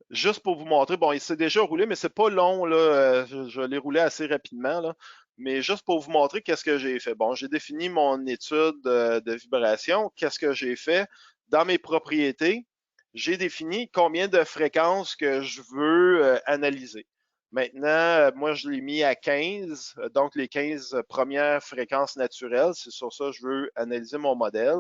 Juste pour vous montrer, bon, il s'est déjà roulé, mais c'est pas long, là. Je l'ai roulé assez rapidement, là. Mais juste pour vous montrer qu'est-ce que j'ai fait. Bon, j'ai défini mon étude de vibration. Qu'est-ce que j'ai fait? Dans mes propriétés, j'ai défini combien de fréquences que je veux analyser. Maintenant, moi, je l'ai mis à 15, donc les 15 premières fréquences naturelles. C'est sur ça que je veux analyser mon modèle.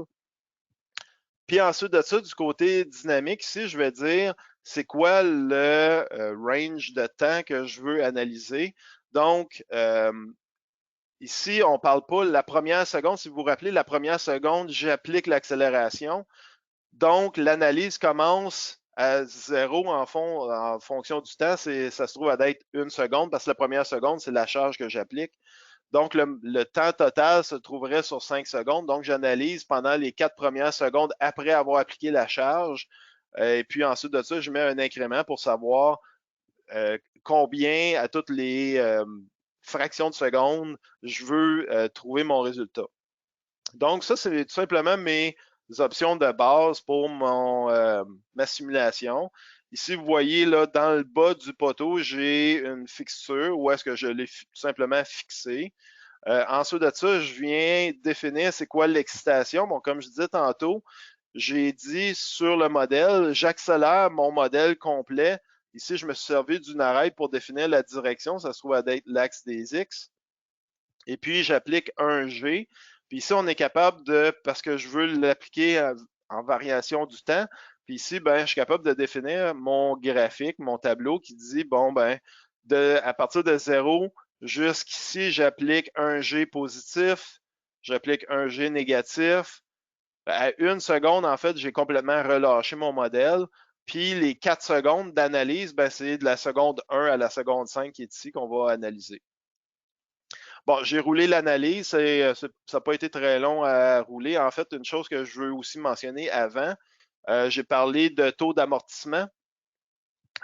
Puis ensuite de ça, du côté dynamique, ici, je vais dire c'est quoi le range de temps que je veux analyser. Donc, ici, on ne parle pas la première seconde. Si vous vous rappelez, la première seconde, j'applique l'accélération. Donc, l'analyse commence à 0 en fonction du temps. Ça se trouve à être 1 seconde parce que la première seconde, c'est la charge que j'applique. Donc, le temps total se trouverait sur 5 secondes. Donc, j'analyse pendant les 4 premières secondes après avoir appliqué la charge. Et puis, ensuite de ça, je mets un incrément pour savoir combien à toutes les fractions de seconde je veux trouver mon résultat. Donc, ça, c'est tout simplement mes options de base pour ma simulation. Ici, vous voyez, là, dans le bas du poteau, j'ai une fixture où est-ce que je l'ai tout simplement fixée. Ensuite de ça, je viens définir c'est quoi l'excitation. Bon, comme je disais tantôt, j'ai dit sur le modèle, j'accélère mon modèle complet. Ici, je me suis servi d'une arête pour définir la direction. Ça se trouve à être l'axe des X. Et puis, j'applique un G. Puis ici, on est capable de, parce que je veux l'appliquer en variation du temps, puis ici, ben, je suis capable de définir mon graphique, mon tableau qui dit, bon, ben, à partir de 0 jusqu'ici, j'applique un G positif, j'applique un G négatif. À 1 seconde, en fait, j'ai complètement relâché mon modèle. Puis les 4 secondes d'analyse, ben, c'est de la seconde 1 à la seconde 5 qui est ici qu'on va analyser. Bon, j'ai roulé l'analyse, ça n'a pas été très long à rouler. En fait, une chose que je veux aussi mentionner avant, j'ai parlé de taux d'amortissement.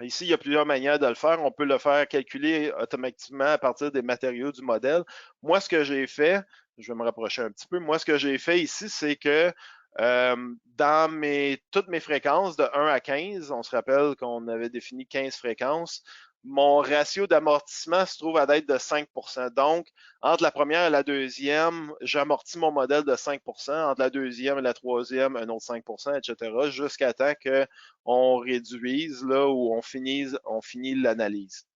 Ici, il y a plusieurs manières de le faire. On peut le faire calculer automatiquement à partir des matériaux du modèle. Moi, ce que j'ai fait, je vais me rapprocher un petit peu. Moi, ce que j'ai fait ici, c'est que dans toutes mes fréquences de 1 à 15, on se rappelle qu'on avait défini 15 fréquences, mon ratio d'amortissement se trouve à être de 5 %. Donc, entre la première et la deuxième, j'amortis mon modèle de 5 %. Entre la deuxième et la troisième, un autre 5 %, etc., jusqu'à temps qu'on réduise là, ou on finit l'analyse.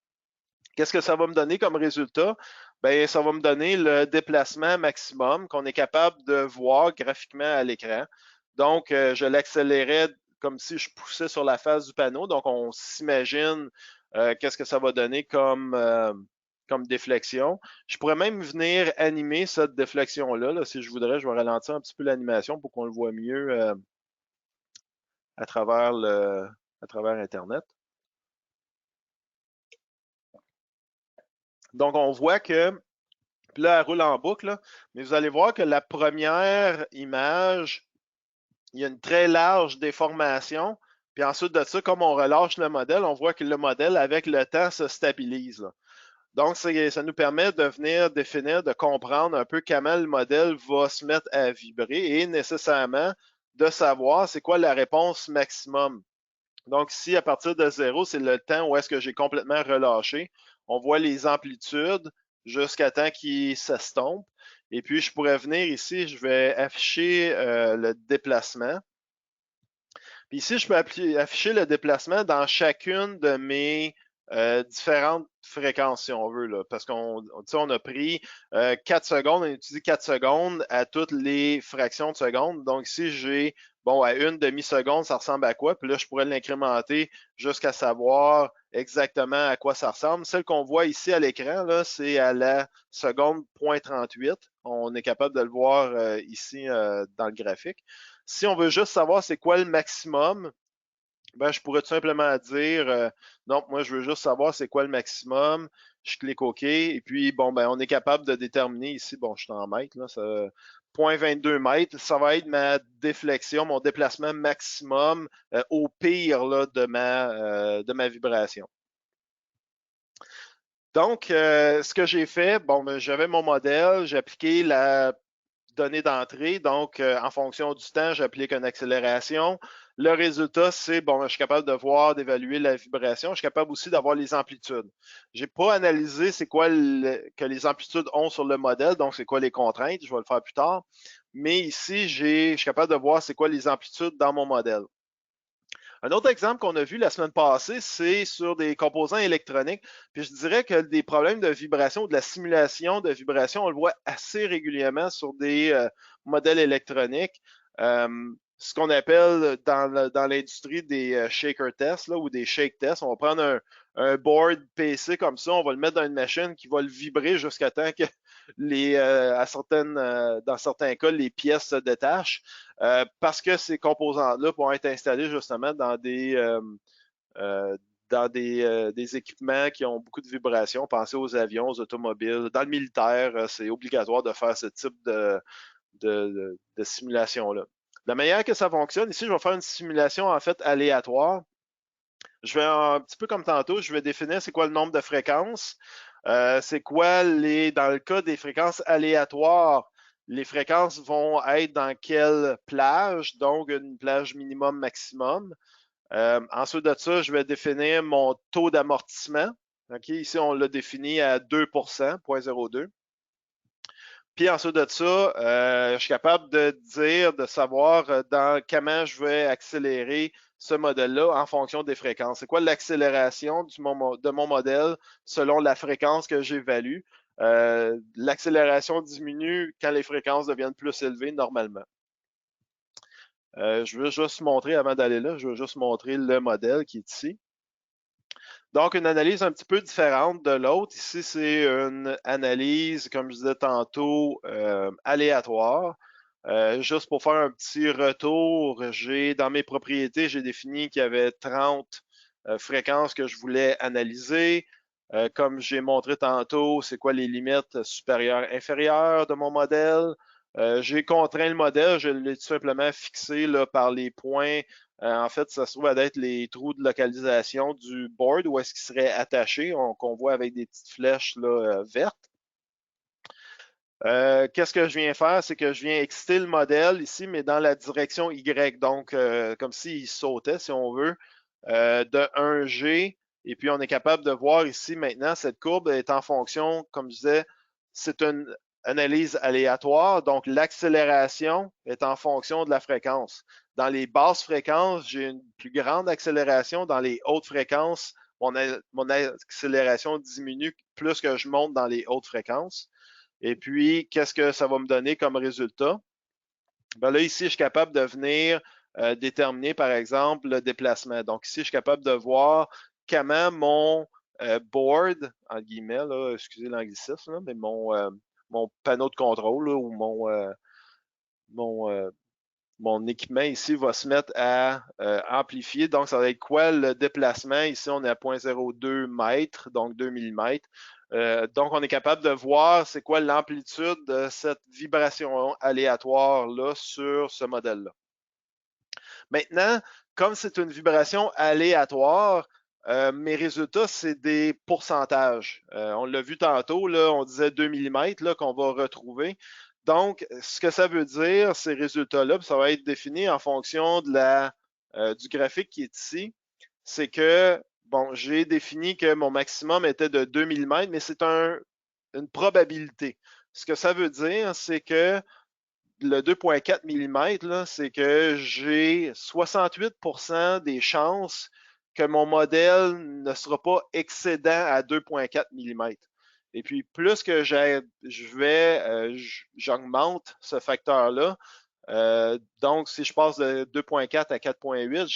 Qu'est-ce que ça va me donner comme résultat? Bien, ça va me donner le déplacement maximum qu'on est capable de voir graphiquement à l'écran. Donc, je l'accélérais comme si je poussais sur la face du panneau. Donc, on s'imagine qu'est-ce que ça va donner comme déflexion. Je pourrais même venir animer cette déflexion-là. Là, si je voudrais, je vais ralentir un petit peu l'animation pour qu'on le voit mieux à travers Internet. Donc, on voit que, puis là, elle roule en boucle, là, mais vous allez voir que la première image, il y a une très large déformation. Puis ensuite de ça, comme on relâche le modèle, on voit que le modèle, avec le temps, se stabilise. Là. Donc, ça nous permet de venir définir, de comprendre un peu comment le modèle va se mettre à vibrer et nécessairement de savoir c'est quoi la réponse maximum. Donc, ici, à partir de 0, c'est le temps où est-ce que j'ai complètement relâché. On voit les amplitudes jusqu'à temps qu'ils s'estompent. Et puis, je pourrais venir ici, je vais afficher le déplacement. Puis ici, je peux afficher le déplacement dans chacune de mes différentes fréquences, si on veut, là, parce qu'on a pris 4 secondes, on a utilisé 4 secondes à toutes les fractions de seconde. Donc ici, j'ai, bon, à une demi-seconde, ça ressemble à quoi? Puis là, je pourrais l'incrémenter jusqu'à savoir exactement à quoi ça ressemble. Celle qu'on voit ici à l'écran, là, c'est à la seconde 0.38. On est capable de le voir ici dans le graphique. Si on veut juste savoir c'est quoi le maximum, ben, je pourrais tout simplement dire non, moi je veux juste savoir c'est quoi le maximum. Je clique OK. Et puis, bon, ben, on est capable de déterminer ici, bon, je suis en mètres, là, 0.22 mètres, ça va être ma déflexion, mon déplacement maximum au pire là, de ma vibration. Donc, ce que j'ai fait, bon, ben, j'avais mon modèle, j'ai appliqué la donnée d'entrée. Donc, en fonction du temps, j'applique une accélération. Le résultat, c'est, bon, je suis capable de voir, d'évaluer la vibration. Je suis capable aussi d'avoir les amplitudes. Je n'ai pas analysé c'est quoi que les amplitudes ont sur le modèle, donc c'est quoi les contraintes. Je vais le faire plus tard. Mais ici, je suis capable de voir c'est quoi les amplitudes dans mon modèle. Un autre exemple qu'on a vu la semaine passée, c'est sur des composants électroniques. Puis je dirais que des problèmes de vibration ou de la simulation de vibration, on le voit assez régulièrement sur des modèles électroniques. Ce qu'on appelle dans l'industrie des shaker tests là, ou des shake tests. On va prendre un board PC comme ça, on va le mettre dans une machine qui va le vibrer jusqu'à temps que dans certains cas, les pièces se détachent. Parce que ces composants-là vont être installés justement dans des équipements qui ont beaucoup de vibrations. Pensez aux avions, aux automobiles. Dans le militaire, c'est obligatoire de faire ce type de simulation-là. La manière que ça fonctionne, ici, je vais faire une simulation en fait aléatoire. Je vais un petit peu comme tantôt, je vais définir c'est quoi le nombre de fréquences. C'est quoi dans le cas des fréquences aléatoires, les fréquences vont être dans quelle plage, donc une plage minimum, maximum. Ensuite de ça, je vais définir mon taux d'amortissement. Okay, ici, on l'a défini à 2%, 0,02. Puis ensuite de ça, je suis capable de dire, de savoir comment je vais accélérer ce modèle-là en fonction des fréquences. C'est quoi l'accélération de mon modèle selon la fréquence que j'évalue? L'accélération diminue quand les fréquences deviennent plus élevées normalement. Je veux juste montrer, avant d'aller là, je veux juste montrer le modèle qui est ici. Donc, une analyse un petit peu différente de l'autre. Ici, c'est une analyse, comme je disais tantôt, aléatoire. Juste pour faire un petit retour, dans mes propriétés, j'ai défini qu'il y avait 30 fréquences que je voulais analyser. Comme j'ai montré tantôt, c'est quoi les limites supérieures, inférieures de mon modèle. J'ai contraint le modèle, je l'ai tout simplement fixé là, par les points. En fait, ça se trouve à être les trous de localisation du board où est-ce qu'il serait attaché, qu'on voit avec des petites flèches là, vertes. Qu'est-ce que je viens faire? C'est que je viens exciter le modèle ici, mais dans la direction Y. Donc, comme s'il sautait, si on veut, de 1G. Et puis, on est capable de voir ici maintenant, cette courbe est en fonction, comme je disais, c'est une analyse aléatoire. Donc, l'accélération est en fonction de la fréquence. Dans les basses fréquences, j'ai une plus grande accélération. Dans les hautes fréquences, mon accélération diminue plus que je monte dans les hautes fréquences. Et puis, qu'est-ce que ça va me donner comme résultat? Ben là, ici, je suis capable de venir déterminer, par exemple, le déplacement. Donc, ici, je suis capable de voir comment mon board, en guillemets, là, excusez l'anglicisme, mais mon panneau de contrôle là, ou mon équipement ici va se mettre à amplifier. Donc, ça va être quoi le déplacement? Ici, on est à 0,02 mètres, donc 2 mm. Donc, on est capable de voir c'est quoi l'amplitude de cette vibration aléatoire-là sur ce modèle-là. Maintenant, comme c'est une vibration aléatoire, mes résultats, c'est des pourcentages. On l'a vu tantôt, là, on disait 2 mm qu'on va retrouver. Donc, ce que ça veut dire, ces résultats-là, ça va être défini en fonction du graphique qui est ici. C'est que, bon, j'ai défini que mon maximum était de 2 mm, mais c'est une probabilité. Ce que ça veut dire, c'est que le 2,4 mm, c'est que j'ai 68% des chances que mon modèle ne sera pas excédent à 2,4 mm. Et puis, plus que j'augmente ce facteur-là. Donc, si je passe de 2,4 à 4,8,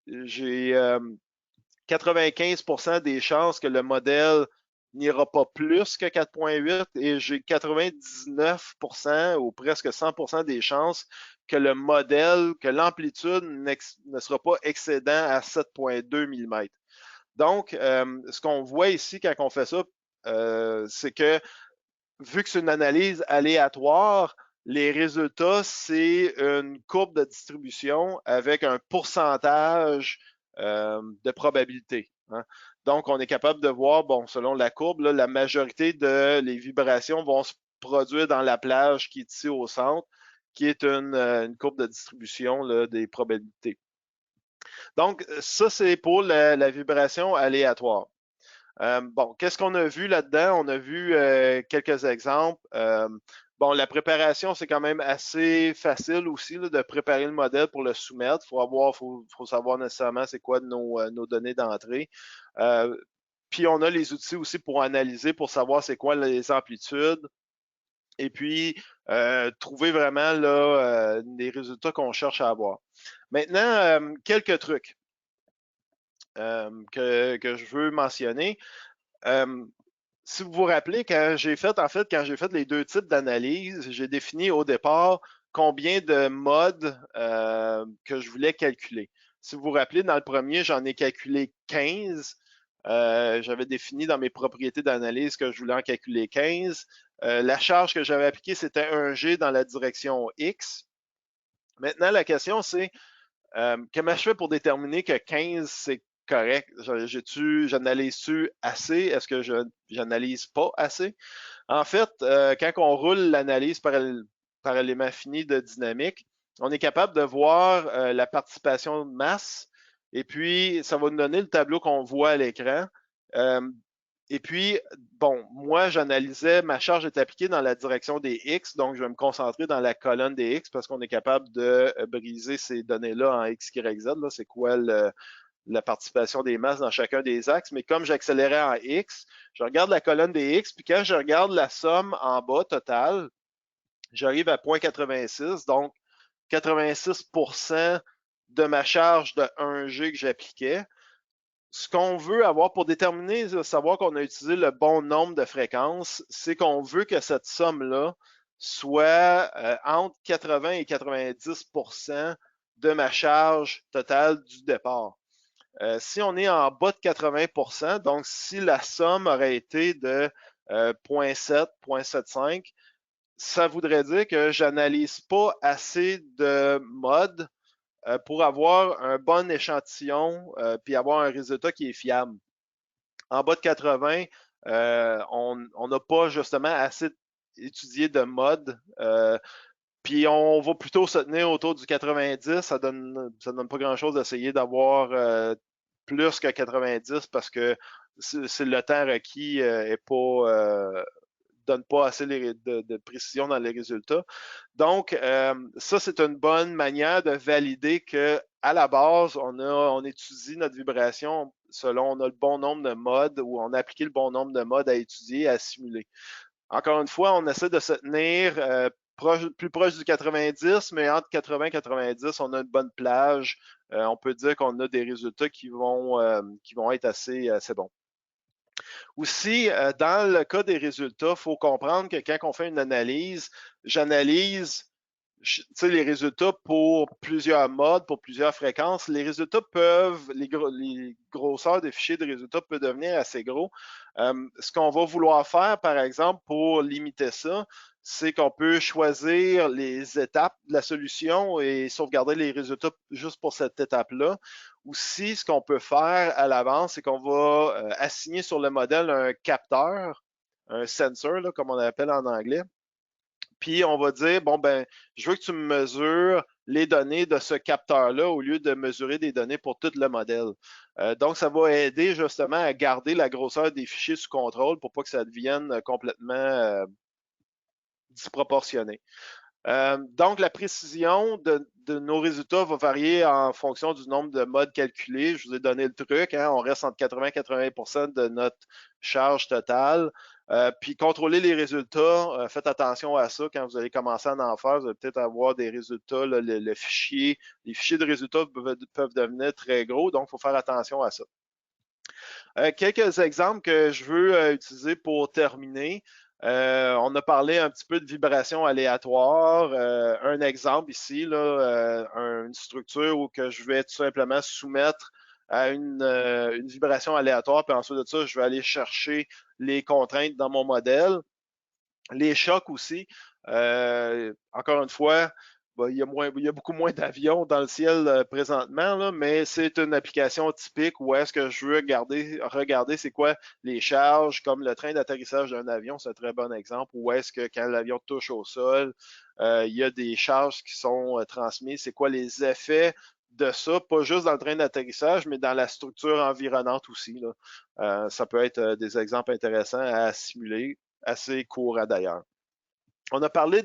j'ai 95% des chances que le modèle n'ira pas plus que 4,8 et j'ai 99% ou presque 100% des chances que le modèle, que l'amplitude ne sera pas excédant à 7,2 mm. Donc, ce qu'on voit ici quand on fait ça, c'est que vu que c'est une analyse aléatoire, les résultats, c'est une courbe de distribution avec un pourcentage de probabilité. Hein. Donc, on est capable de voir, bon, selon la courbe, là, la majorité les vibrations vont se produire dans la plage qui est ici au centre, qui est une courbe de distribution là, des probabilités. Donc, ça, c'est pour la vibration aléatoire. Bon, qu'est-ce qu'on a vu là-dedans? On a vu quelques exemples. Bon, la préparation, c'est quand même assez facile aussi là, de préparer le modèle pour le soumettre. Faut savoir nécessairement c'est quoi nos données d'entrée. Puis on a les outils aussi pour analyser, pour savoir c'est quoi les amplitudes. Et puis trouver vraiment là, les résultats qu'on cherche à avoir. Maintenant, quelques trucs. Que je veux mentionner. Si vous vous rappelez, quand j'ai fait les deux types d'analyse, j'ai défini au départ combien de modes que je voulais calculer. Si vous vous rappelez, dans le premier, j'en ai calculé 15. J'avais défini dans mes propriétés d'analyse que je voulais en calculer 15. La charge que j'avais appliquée, c'était 1G dans la direction X. Maintenant, la question, c'est Comment je fais pour déterminer que 15, c'est correct? J'analyse-tu assez? Est-ce que j'analyse pas assez? En fait, quand on roule l'analyse par élément fini de dynamique, on est capable de voir la participation de masse et puis ça va nous donner le tableau qu'on voit à l'écran. Euh, et puis, bon, moi, j'analysais, ma charge est appliquée dans la direction des X, donc je vais me concentrer dans la colonne des X parce qu'on est capable de briser ces données-là en X, Y, Z. C'est quoi la participation des masses dans chacun des axes, mais comme j'accélérais en X, je regarde la colonne des X, puis quand je regarde la somme en bas totale, j'arrive à 0,86, donc 86% de ma charge de 1G que j'appliquais. Ce qu'on veut avoir pour déterminer, savoir qu'on a utilisé le bon nombre de fréquences, c'est qu'on veut que cette somme-là soit entre 80 et 90% de ma charge totale du départ. Si on est en bas de 80%, donc si la somme aurait été de 0,7, 0,75, ça voudrait dire que j'analyse pas assez de modes pour avoir un bon échantillon puis avoir un résultat qui est fiable. En bas de 80, on n'a pas justement assez étudié de modes. Puis on va plutôt se tenir autour du 90. Ça donne pas grand-chose d'essayer d'avoir plus que 90 parce que c'est le temps requis est pas donne pas assez de précision dans les résultats. Donc, ça, c'est une bonne manière de valider que à la base, on étudie notre vibration selon on a le bon nombre de modes ou on a appliqué le bon nombre de modes à étudier, à simuler. Encore une fois, on essaie de se tenir plus proche du 90, mais entre 80 et 90, on a une bonne plage. On peut dire qu'on a des résultats qui vont être assez bons. Aussi, dans le cas des résultats, il faut comprendre que quand on fait une analyse, j'analyse les résultats pour plusieurs modes, pour plusieurs fréquences. Les résultats les grosseurs des fichiers de résultats peuvent devenir assez gros. Ce qu'on va vouloir faire, par exemple, pour limiter ça, c'est qu'on peut choisir les étapes de la solution et sauvegarder les résultats juste pour cette étape-là. Aussi, ce qu'on peut faire à l'avance, c'est qu'on va assigner sur le modèle un capteur, un sensor, là, comme on appelle en anglais. Puis on va dire, bon, ben, je veux que tu me mesures les données de ce capteur-là au lieu de mesurer des données pour tout le modèle. Donc, ça va aider justement à garder la grosseur des fichiers sous contrôle pour pas que ça devienne complètement disproportionné. Donc, la précision de nos résultats va varier en fonction du nombre de modes calculés. Je vous ai donné le truc, hein, on reste entre 80 et 80% de notre charge totale. Puis contrôler les résultats, faites attention à ça quand vous allez commencer à en faire. Vous allez peut-être avoir des résultats, là, les fichiers de résultats peuvent devenir très gros, donc il faut faire attention à ça. Quelques exemples que je veux utiliser pour terminer. On a parlé un petit peu de vibration aléatoire. Un exemple ici, là, une structure où que je vais tout simplement soumettre à une vibration aléatoire, puis ensuite de ça, je vais aller chercher les contraintes dans mon modèle. Les chocs aussi. Encore une fois, ben, il y a beaucoup moins d'avions dans le ciel présentement, là, mais c'est une application typique où est-ce que je veux regarder c'est quoi les charges, comme le train d'atterrissage d'un avion, c'est un très bon exemple, où est-ce que quand l'avion touche au sol, il y a des charges qui sont transmises, c'est quoi les effets de ça, pas juste dans le train d'atterrissage, mais dans la structure environnante aussi. Là. Ça peut être des exemples intéressants à simuler, assez courants d'ailleurs. On a parlé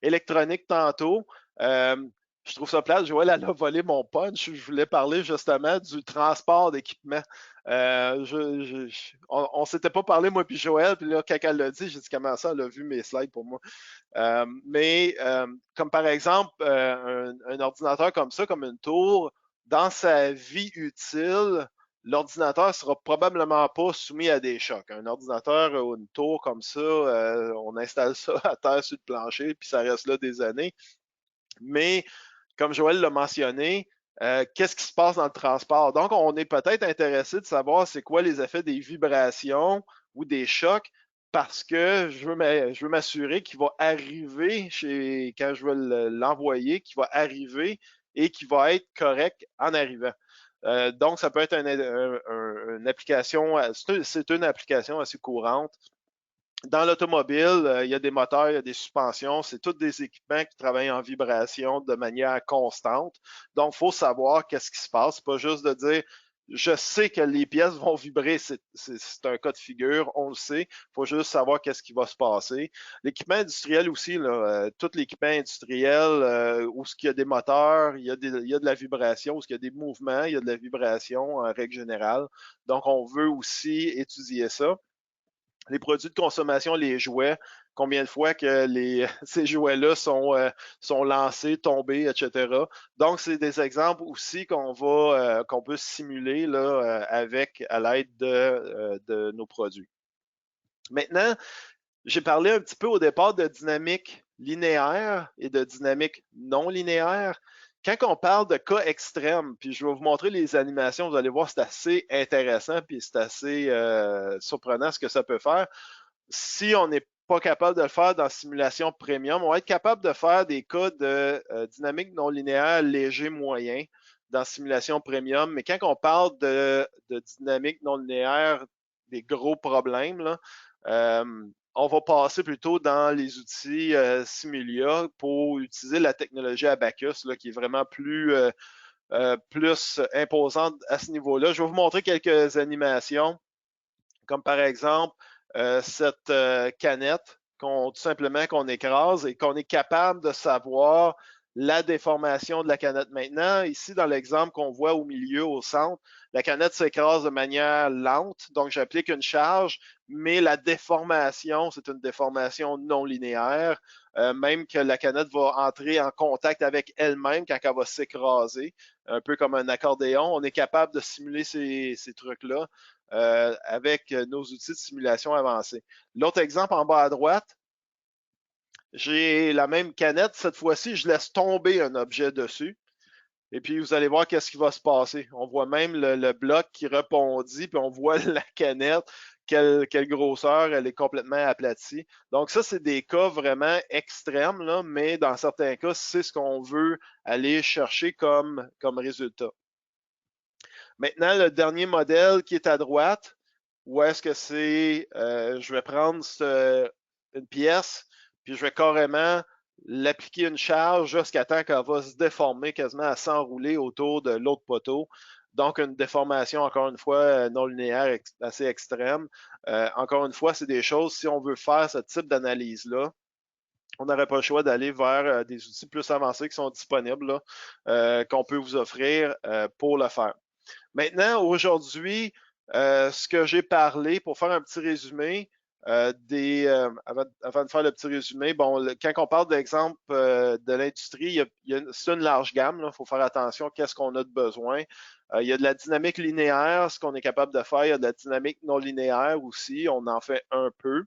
d'électronique tantôt. Je trouve ça plate. Joël, elle a volé mon punch. Je voulais parler justement du transport d'équipement. On ne s'était pas parlé, moi puis Joël, puis là, quand elle l'a dit, j'ai dit comment ça, elle a vu mes slides pour moi. Mais comme par exemple, un ordinateur comme ça, comme une tour, dans sa vie utile, l'ordinateur ne sera probablement pas soumis à des chocs. Un ordinateur ou une tour comme ça, on installe ça à terre sur le plancher, puis ça reste là des années. Mais comme Joël l'a mentionné, qu'est-ce qui se passe dans le transport? Donc, on est peut-être intéressé de savoir c'est quoi les effets des vibrations ou des chocs parce que je veux m'assurer qu'il va arriver quand je vais l'envoyer, qu'il va arriver et qui va être correct en arrivant. Donc, ça peut être une application, c'est une application assez courante. Dans l'automobile, il y a des moteurs, il y a des suspensions, c'est tous des équipements qui travaillent en vibration de manière constante. Donc, il faut savoir qu'est-ce qui se passe. Pas juste de dire je sais que les pièces vont vibrer, c'est un cas de figure, on le sait. Il faut juste savoir qu'est-ce qui va se passer. L'équipement industriel aussi, là, tout l'équipement industriel, où il y a des moteurs, il y a de la vibration, où il y a des mouvements, il y a de la vibration en règle générale. Donc, on veut aussi étudier ça. Les produits de consommation, les jouets, combien de fois que ces jouets-là sont lancés, tombés, etc. Donc, c'est des exemples aussi qu'on peut simuler là, à l'aide de nos produits. Maintenant, j'ai parlé un petit peu au départ de dynamique linéaire et de dynamique non linéaire. Quand on parle de cas extrêmes, puis je vais vous montrer les animations, vous allez voir, c'est assez intéressant, puis c'est assez surprenant ce que ça peut faire. Si on n'est pas capable de le faire dans simulation premium, on va être capable de faire des cas de dynamique non linéaire léger moyen dans simulation premium. Mais quand on parle de dynamique non linéaire, des gros problèmes, là, on va passer plutôt dans les outils Simulia pour utiliser la technologie Abacus, là, qui est vraiment plus imposante à ce niveau-là. Je vais vous montrer quelques animations, comme par exemple cette canette tout simplement qu'on écrase et qu'on est capable de savoir la déformation de la canette. Maintenant, ici, dans l'exemple qu'on voit au milieu, au centre, la canette s'écrase de manière lente, donc j'applique une charge, mais la déformation, c'est une déformation non linéaire, même que la canette va entrer en contact avec elle-même quand elle va s'écraser, un peu comme un accordéon. On est capable de simuler ces trucs-là avec nos outils de simulation avancés. L'autre exemple en bas à droite, j'ai la même canette. Cette fois-ci, je laisse tomber un objet dessus. Et puis, vous allez voir qu'est-ce qui va se passer. On voit même le bloc qui rebondit, puis on voit la canette, quelle grosseur, elle est complètement aplatie. Donc, ça, c'est des cas vraiment extrêmes, là, mais dans certains cas, c'est ce qu'on veut aller chercher comme résultat. Maintenant, le dernier modèle qui est à droite, où est-ce que c'est, je vais prendre une pièce, puis je vais carrément l'appliquer une charge jusqu'à temps qu'elle va se déformer, quasiment à s'enrouler autour de l'autre poteau. Donc, une déformation, encore une fois, non linéaire assez extrême. Encore une fois, c'est des choses, si on veut faire ce type d'analyse-là, on n'aurait pas le choix d'aller vers des outils plus avancés qui sont disponibles, qu'on peut vous offrir pour le faire. Maintenant, aujourd'hui, ce que j'ai parlé, pour faire un petit résumé, avant de faire le petit résumé, bon, quand on parle d'exemple de l'industrie, c'est une large gamme, il faut faire attention à qu'est-ce qu'on a de besoin. Il y a de la dynamique linéaire, ce qu'on est capable de faire. Il y a de la dynamique non linéaire aussi, on en fait un peu.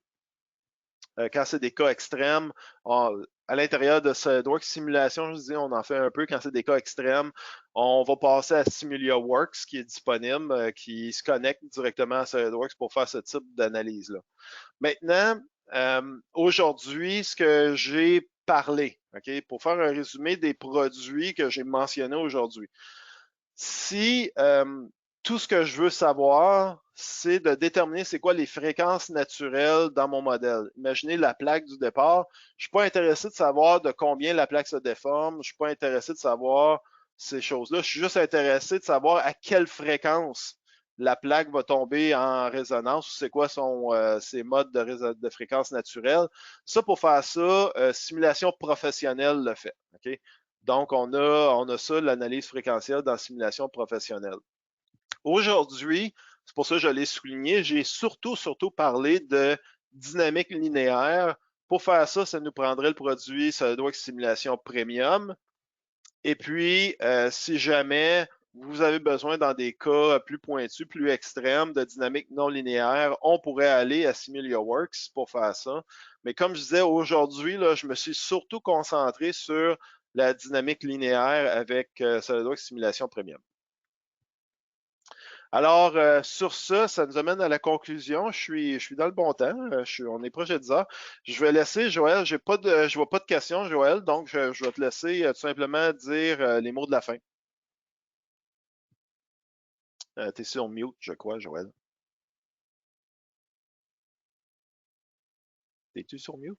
Quand c'est des cas extrêmes, à l'intérieur de SolidWorks Simulation, je dis, on en fait un peu. Quand c'est des cas extrêmes, on va passer à SimuliaWorks qui est disponible, qui se connecte directement à SolidWorks pour faire ce type d'analyse-là. Maintenant, aujourd'hui, ce que j'ai parlé, pour faire un résumé des produits que j'ai mentionnés aujourd'hui. Si tout ce que je veux savoir, c'est de déterminer c'est quoi les fréquences naturelles dans mon modèle. Imaginez la plaque du départ. Je ne suis pas intéressé de savoir de combien la plaque se déforme. Je ne suis pas intéressé de savoir ces choses-là. Je suis juste intéressé de savoir à quelle fréquence la plaque va tomber en résonance, c'est quoi ses modes de fréquence naturelle. Ça, pour faire ça, simulation professionnelle le fait. Donc, on a ça, l'analyse fréquentielle dans la simulation professionnelle. Aujourd'hui, c'est pour ça que je l'ai souligné, j'ai surtout parlé de dynamique linéaire. Pour faire ça, ça nous prendrait le produit SolidWorks Simulation Premium. Et puis, si jamais vous avez besoin dans des cas plus pointus, plus extrêmes de dynamique non linéaire, on pourrait aller à SimuliaWorks pour faire ça. Mais comme je disais, aujourd'hui, je me suis surtout concentré sur la dynamique linéaire avec SolidWorks Simulation Premium. Alors, sur ça nous amène à la conclusion. Je suis dans le bon temps. On est proche de 10 heures. Je vais laisser Joël. Je vois pas de questions, Joël, donc je vais te laisser tout simplement dire les mots de la fin. T'es sur mute, je crois, Joël. T'es-tu sur mute?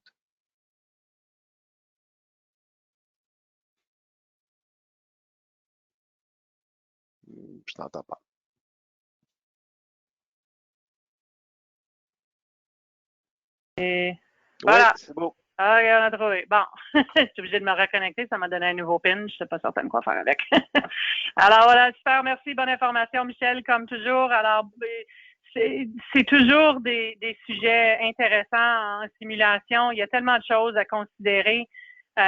Je t'entends pas. Et Oui, voilà. c'est beau. Ah, on a trouvé. Bon, je suis obligée de me reconnecter. Ça m'a donné un nouveau pin. Je ne sais pas certaine quoi faire avec. Alors voilà, super. Merci. Bonne information, Michel, comme toujours. Alors, c'est toujours des sujets intéressants en simulation. Il y a tellement de choses à considérer.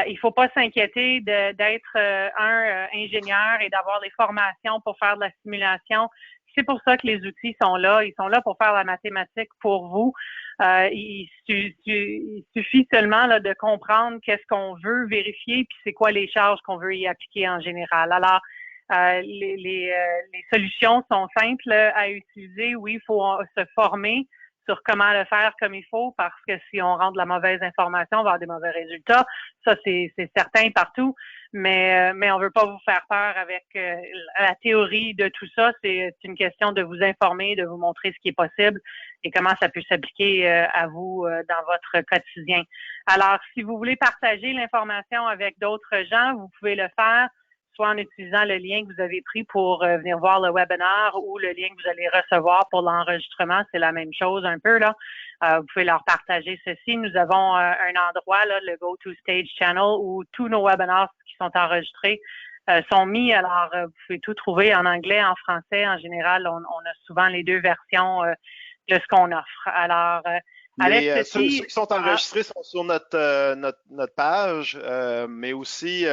Il ne faut pas s'inquiéter d'être ingénieur et d'avoir les formations pour faire de la simulation. C'est pour ça que les outils sont là. Ils sont là pour faire la mathématique pour vous. Il suffit seulement là, de comprendre qu'est-ce qu'on veut vérifier, puis c'est quoi les charges qu'on veut y appliquer en général. Alors, les solutions sont simples à utiliser. Oui, il faut se former sur comment le faire comme il faut, parce que si on rend de la mauvaise information, on va avoir des mauvais résultats. Ça, c'est certain partout. Mais on veut pas vous faire peur avec la théorie de tout ça. C'est une question de vous informer, de vous montrer ce qui est possible et comment ça peut s'appliquer à vous dans votre quotidien. Alors, si vous voulez partager l'information avec d'autres gens, vous pouvez le faire soit en utilisant le lien que vous avez pris pour venir voir le webinaire ou le lien que vous allez recevoir pour l'enregistrement. C'est la même chose un peu, là. Vous pouvez leur partager ceci. Nous avons un endroit, là, le GoToStage Channel, où tous nos webinaires qui sont enregistrés sont mis. Alors, vous pouvez tout trouver en anglais, en français. En général, on a souvent les deux versions de ce qu'on offre. Alors, avec Ceux ceci, qui sont enregistrés sont sur notre page, mais aussi,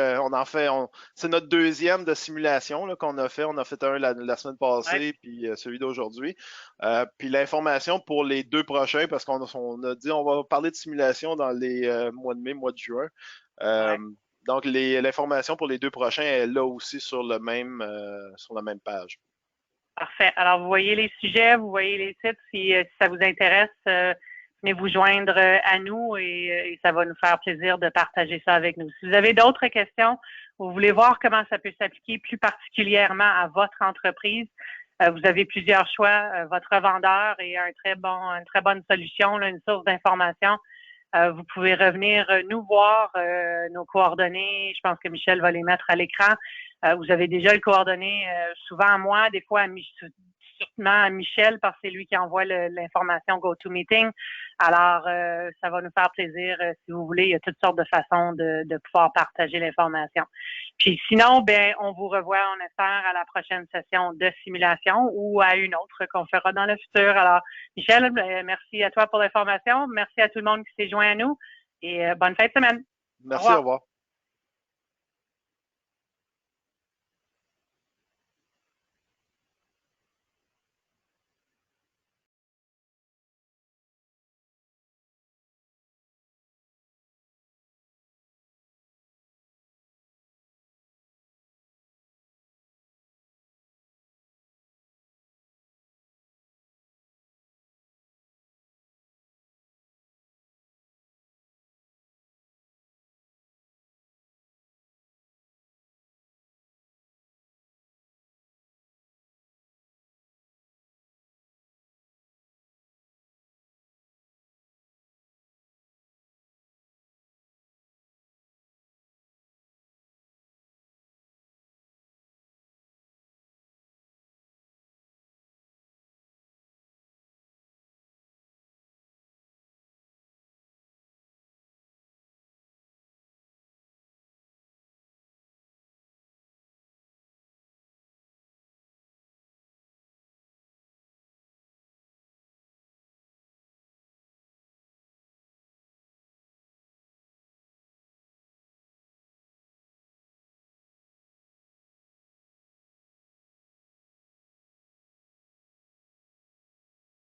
c'est notre deuxième de simulation là, qu'on a fait. On a fait un la semaine ouais, passée, puis celui d'aujourd'hui. Puis l'information pour les deux prochains, parce qu'on a dit on va parler de simulation dans les mois de mai, mois de juin. Euh, ouais. donc, l'information pour les deux prochains est là aussi sur sur la même page. Parfait. Alors, vous voyez les sujets, vous voyez les titres. Si ça vous intéresse, venez vous joindre à nous et ça va nous faire plaisir de partager ça avec nous. Si vous avez d'autres questions, vous voulez voir comment ça peut s'appliquer plus particulièrement à votre entreprise, vous avez plusieurs choix. Votre vendeur est une très bonne solution, là, une source d'information. Vous pouvez revenir nous voir, nos coordonnées. Je pense que Michel va les mettre à l'écran. Vous avez déjà les coordonnées souvent à moi, des fois sûrement à Michel, parce que c'est lui qui envoie l'information GoToMeeting. Alors, ça va nous faire plaisir. Si vous voulez, il y a toutes sortes de façons de pouvoir partager l'information. Puis sinon, ben, on vous revoit, on espère, à la prochaine session de simulation ou à une autre qu'on fera dans le futur. Alors, Michel, merci à toi pour l'information. Merci à tout le monde qui s'est joint à nous et bonne fin de semaine. Au Merci, au revoir. revoir.